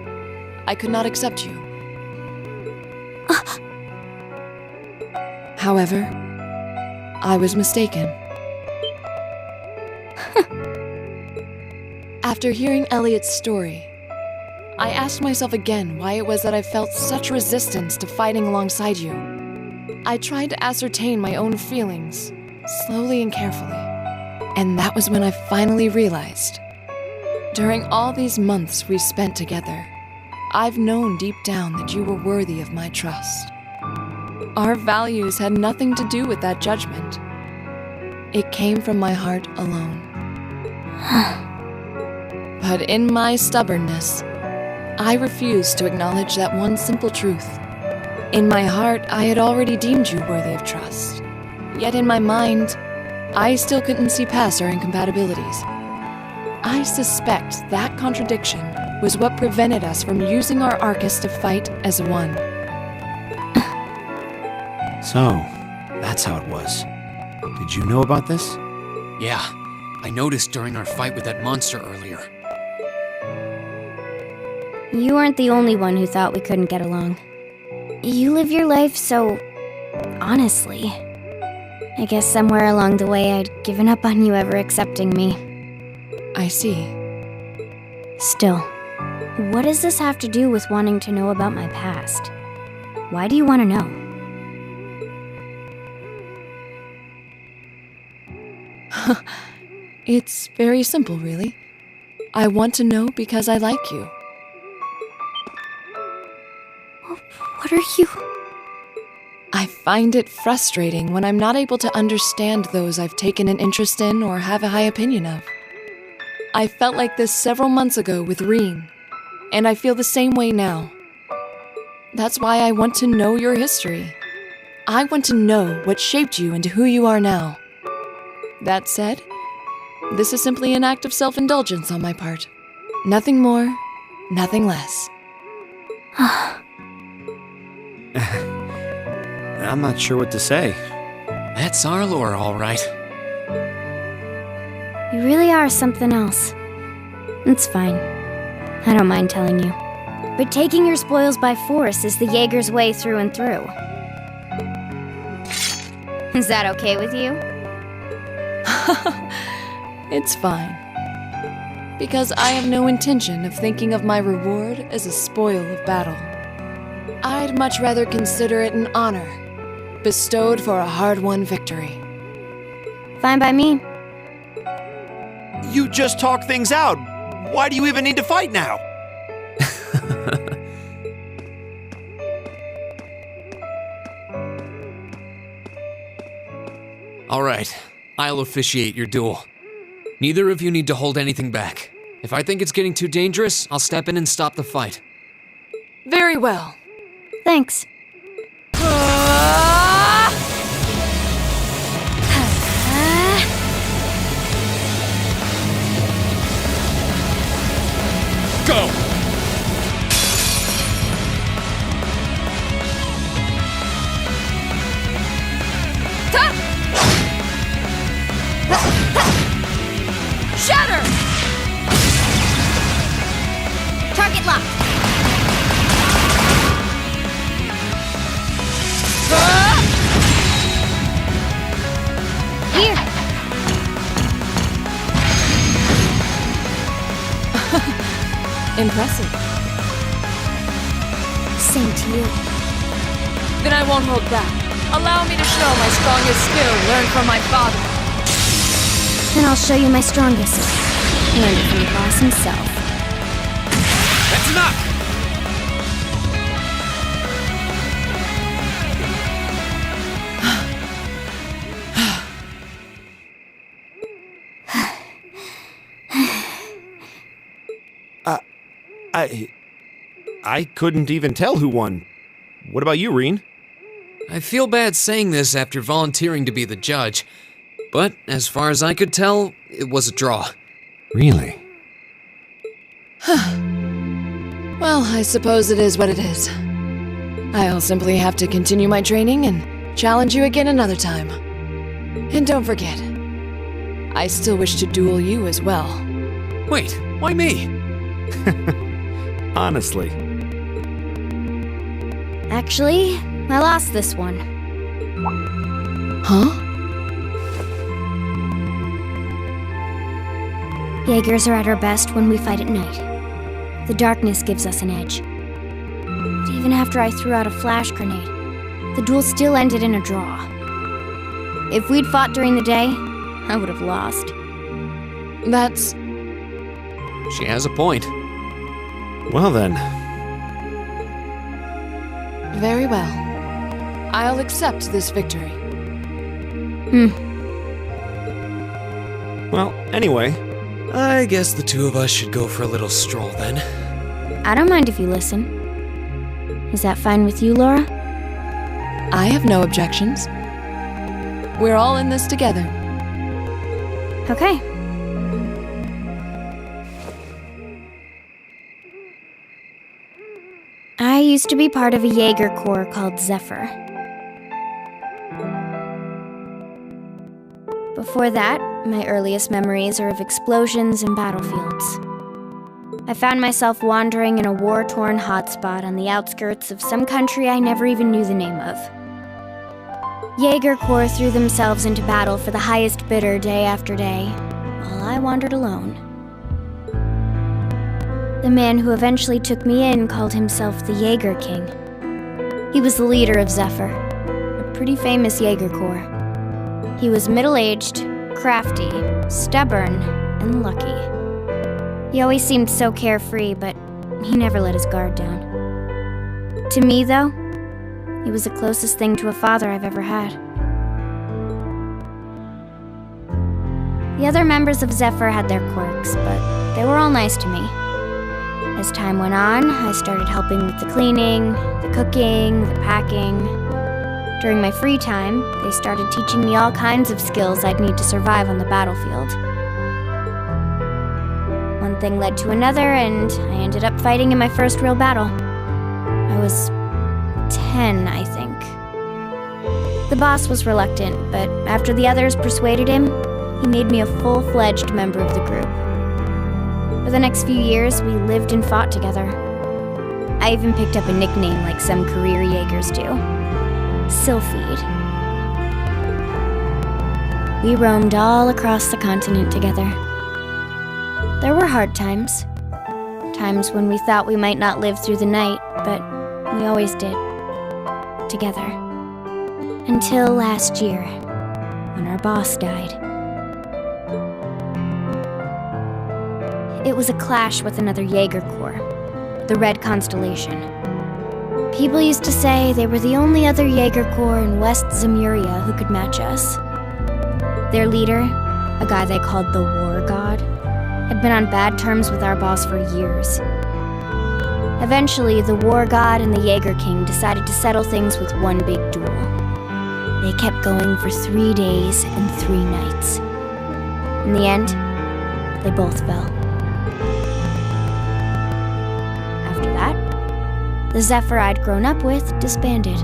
I could not accept you. However, I was mistaken. After hearing Elliot's story, I asked myself again why it was that I felt such resistance to fighting alongside you. I tried to ascertain my own feelings, slowly and carefully, and that was when I finally realized. During all these months we spent together, I've known deep down that you were worthy of my trust. Our values had nothing to do with that judgment. It came from my heart alone. But in my stubbornness, I refused to acknowledge that one simple truth. In my heart, I had already deemed you worthy of trust. Yet in my mind, I still couldn't see past our incompatibilities. I suspect that contradiction was what prevented us from using our Arcus to fight as one. So, that's how it was. Did you know about this? Yeah, I noticed during our fight with that monster earlier. You weren't the only one who thought we couldn't get along. You live your life so honestly. I guess somewhere along the way I'd given up on you ever accepting me. I see. Still, what does this have to do with wanting to know about my past? Why do you want to know? It's very simple, really. I want to know because I like you. What are you? I find it frustrating when I'm not able to understand those I've taken an interest in or have a high opinion of. I felt like this several months ago with Reen, and I feel the same way now. That's why I want to know your history. I want to know what shaped you into who you are now. That said, this is simply an act of self-indulgence on my part. Nothing more, nothing less. I'm not sure what to say. That's Arlor, all right. You really are something else. It's fine. I don't mind telling you. But taking your spoils by force is the Jaeger's way through and through. Is that okay with you? It's fine. Because I have no intention of thinking of my reward as a spoil of battle. I'd much rather consider it an honor, bestowed for a hard-won victory. Fine by me. You just talk things out. Why do you even need to fight now? All right, I'll officiate your duel. Neither of you need to hold anything back. If I think it's getting too dangerous, I'll step in and stop the fight. Very well. Thanks. Go! Shatter! Target Impressive. Same to you. Then I won't hold back. Allow me to show my strongest skill learned from my father. Then I'll show you my strongest. Learned it from the boss himself. That's enough! I couldn't even tell who won. What about you, Reen? I feel bad saying this after volunteering to be the judge, but as far as I could tell, it was a draw. Really? Well, I suppose it is what it is. I'll simply have to continue my training and challenge you again another time. And don't forget, I still wish to duel you as well. Wait, why me? Honestly. Actually, I lost this one. Huh? Jaegers are at our best when we fight at night. The darkness gives us an edge. But even after I threw out a flash grenade, the duel still ended in a draw. If we'd fought during the day, I would have lost. That's... She has a point. Well then. very well. I'll accept this victory. Well, anyway. I guess the two of us should go for a little stroll then. I don't mind if you listen. Is that fine with you, Laura? I have no objections. We're all in this together. Okay. I used to be part of a Jaeger Corps called Zephyr. Before that, my earliest memories are of explosions and battlefields. I found myself wandering in a war-torn hotspot on the outskirts of some country I never even knew the name of. Jaeger Corps threw themselves into battle for the highest bidder day after day, while I wandered alone. The man who eventually took me in called himself the Jaeger King. He was the leader of Zephyr, a pretty famous Jaeger Corps. He was middle-aged, crafty, stubborn, and lucky. He always seemed so carefree, but he never let his guard down. To me, though, he was the closest thing to a father I've ever had. The other members of Zephyr had their quirks, but they were all nice to me. As time went on, I started helping with the cleaning, the cooking, the packing. During my free time, they started teaching me all kinds of skills I'd need to survive on the battlefield. One thing led to another, and I ended up fighting in my first real battle. I was 10, I think. The boss was reluctant, but after the others persuaded him, he made me a full-fledged member of the group. For the next few years, we lived and fought together. I even picked up a nickname like some career Jaegers do. Sylphid. We roamed all across the continent together. There were hard times. Times when we thought we might not live through the night, but we always did. Together. Until last year, when our boss died. It was a clash with another Jaeger Corps, the Red Constellation. People used to say they were the only other Jaeger Corps in West Zemuria who could match us. Their leader, a guy they called the War God, had been on bad terms with our boss for years. Eventually, the War God and the Jaeger King decided to settle things with one big duel. They kept going for 3 days and 3 nights. In the end, they both fell. After that, the Zephyr I'd grown up with disbanded.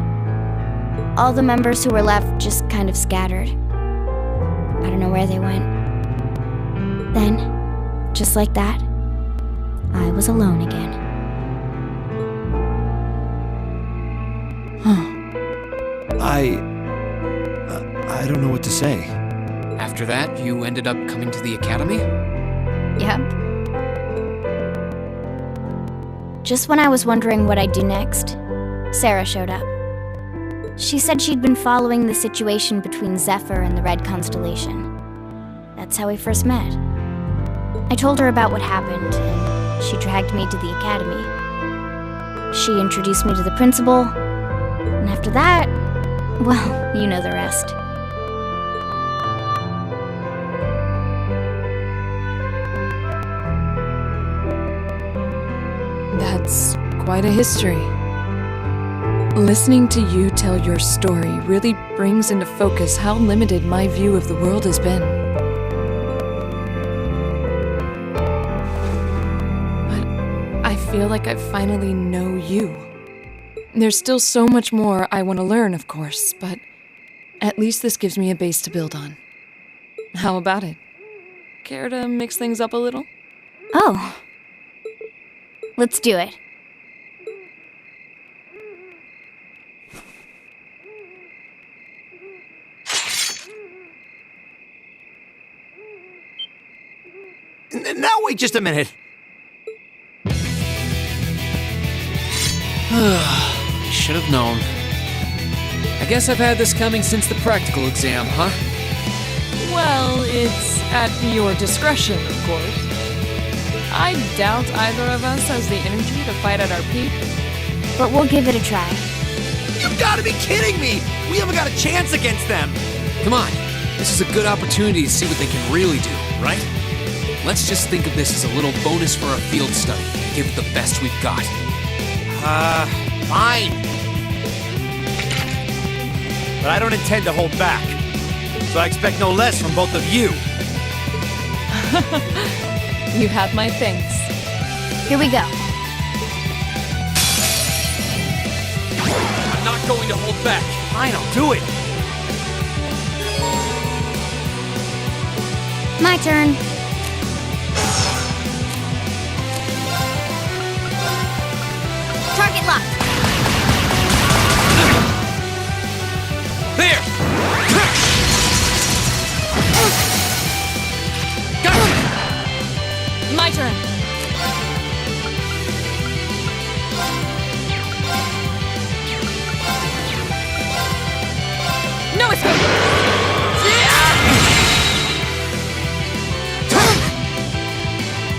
All the members who were left just kind of scattered. I don't know where they went. Then, just like that, I was alone again. I don't know what to say. After that, you ended up coming to the academy? Yep. Just when I was wondering what I'd do next, Sarah showed up. She said she'd been following the situation between Zephyr and the Red Constellation. That's how we first met. I told her about what happened, and she dragged me to the academy. She introduced me to the principal, and after that, well, you know the rest. That's quite a history. Listening to you tell your story really brings into focus how limited my view of the world has been. But I feel like I finally know you. There's still so much more I want to learn, of course, but at least this gives me a base to build on. How about it? Care to mix things up a little? Oh. Let's do it. Now wait just a minute. Should have known. I guess I've had this coming since the practical exam, huh? Well, it's at your discretion, of course. I doubt either of us has the energy to fight at our peak. But we'll give it a try. You've got to be kidding me! We haven't got a chance against them! Come on, this is a good opportunity to see what they can really do, right? Let's just think of this as a little bonus for our field study and give it the best we've got. Fine. But I don't intend to hold back. So I expect no less from both of you. You have my thanks. Here we go. I'm not going to hold back. Fine, I'll do it. My turn. Target locked. There! Got it! My turn. No escape!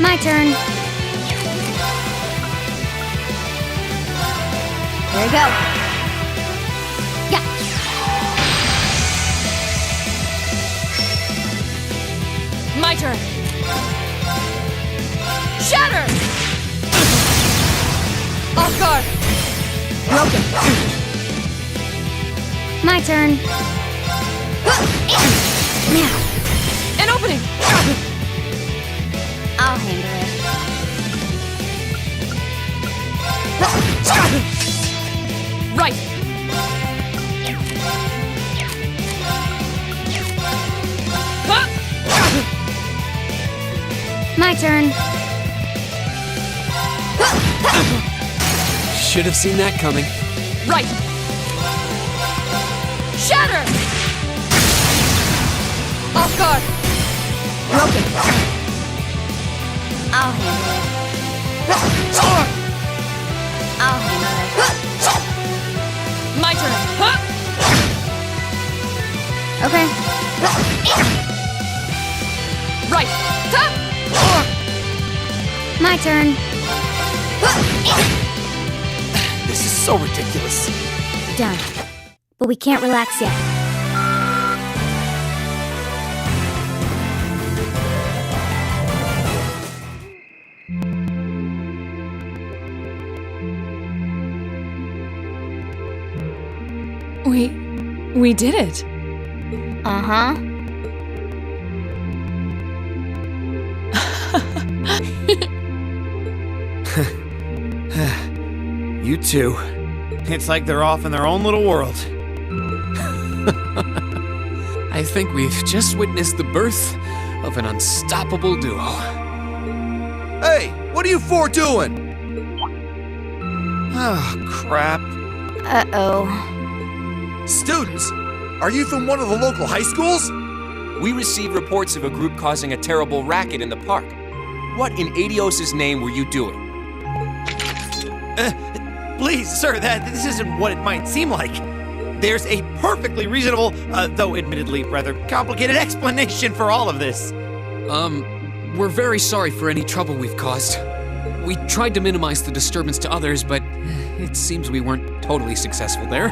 My turn. There we go. Yeah. My turn. Shatter! Off guard. Broken. My turn. Now. An opening. I'll handle it. Right. Huh? My turn. Should have seen that coming. Right. Shatter! Off guard. Broken. I'll handle it. I'll handle it. My turn. Huh? Okay. Right. Huh? My turn. This is so ridiculous. Done. But we can't relax yet. We did it. Uh-huh. You two. It's like they're off in their own little world. I think we've just witnessed the birth of an unstoppable duo. Hey, what are you four doing? Oh, crap. Uh-oh. Students, are you from one of the local high schools? We received reports of a group causing a terrible racket in the park. What in Adios' name were you doing? Please, sir, this isn't what it might seem like. There's a perfectly reasonable, though admittedly rather complicated explanation for all of this. We're very sorry for any trouble we've caused. We tried to minimize the disturbance to others, but it seems we weren't totally successful there.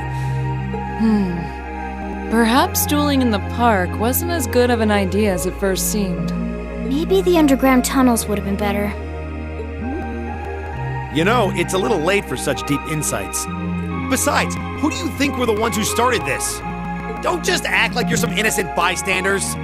Perhaps dueling in the park wasn't as good of an idea as it first seemed. Maybe the underground tunnels would have been better. You know, it's a little late for such deep insights. Besides, who do you think were the ones who started this? Don't just act like you're some innocent bystanders.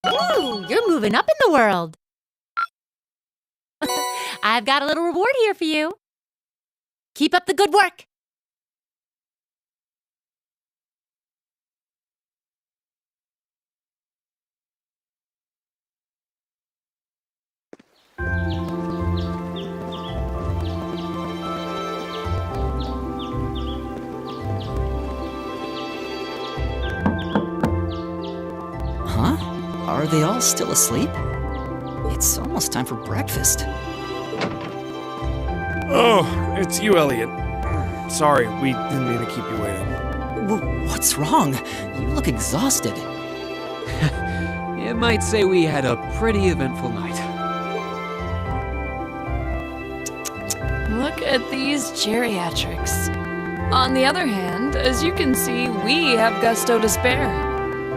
Ooh, you're moving up in the world. I've got a little reward here for you. Keep up the good work. Huh? Are they all still asleep? It's almost time for breakfast. Oh, it's you, Elliot. Sorry, we didn't mean to keep you waiting. What's wrong? You look exhausted. You might say we had a pretty eventful night. Look at these geriatrics. On the other hand, as you can see, we have gusto to spare.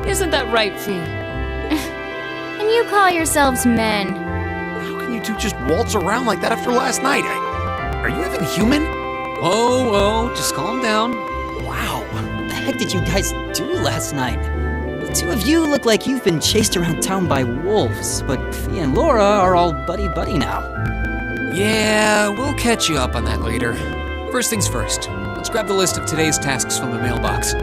Isn't that right, Fee? And you call yourselves men. How can you two just waltz around like that after last night? Are you even human? Oh, just calm down. Wow, what the heck did you guys do last night? The two of you look like you've been chased around town by wolves, but Fee and Laura are all buddy-buddy now. Yeah, we'll catch you up on that later. First things first, let's grab the list of today's tasks from the mailbox.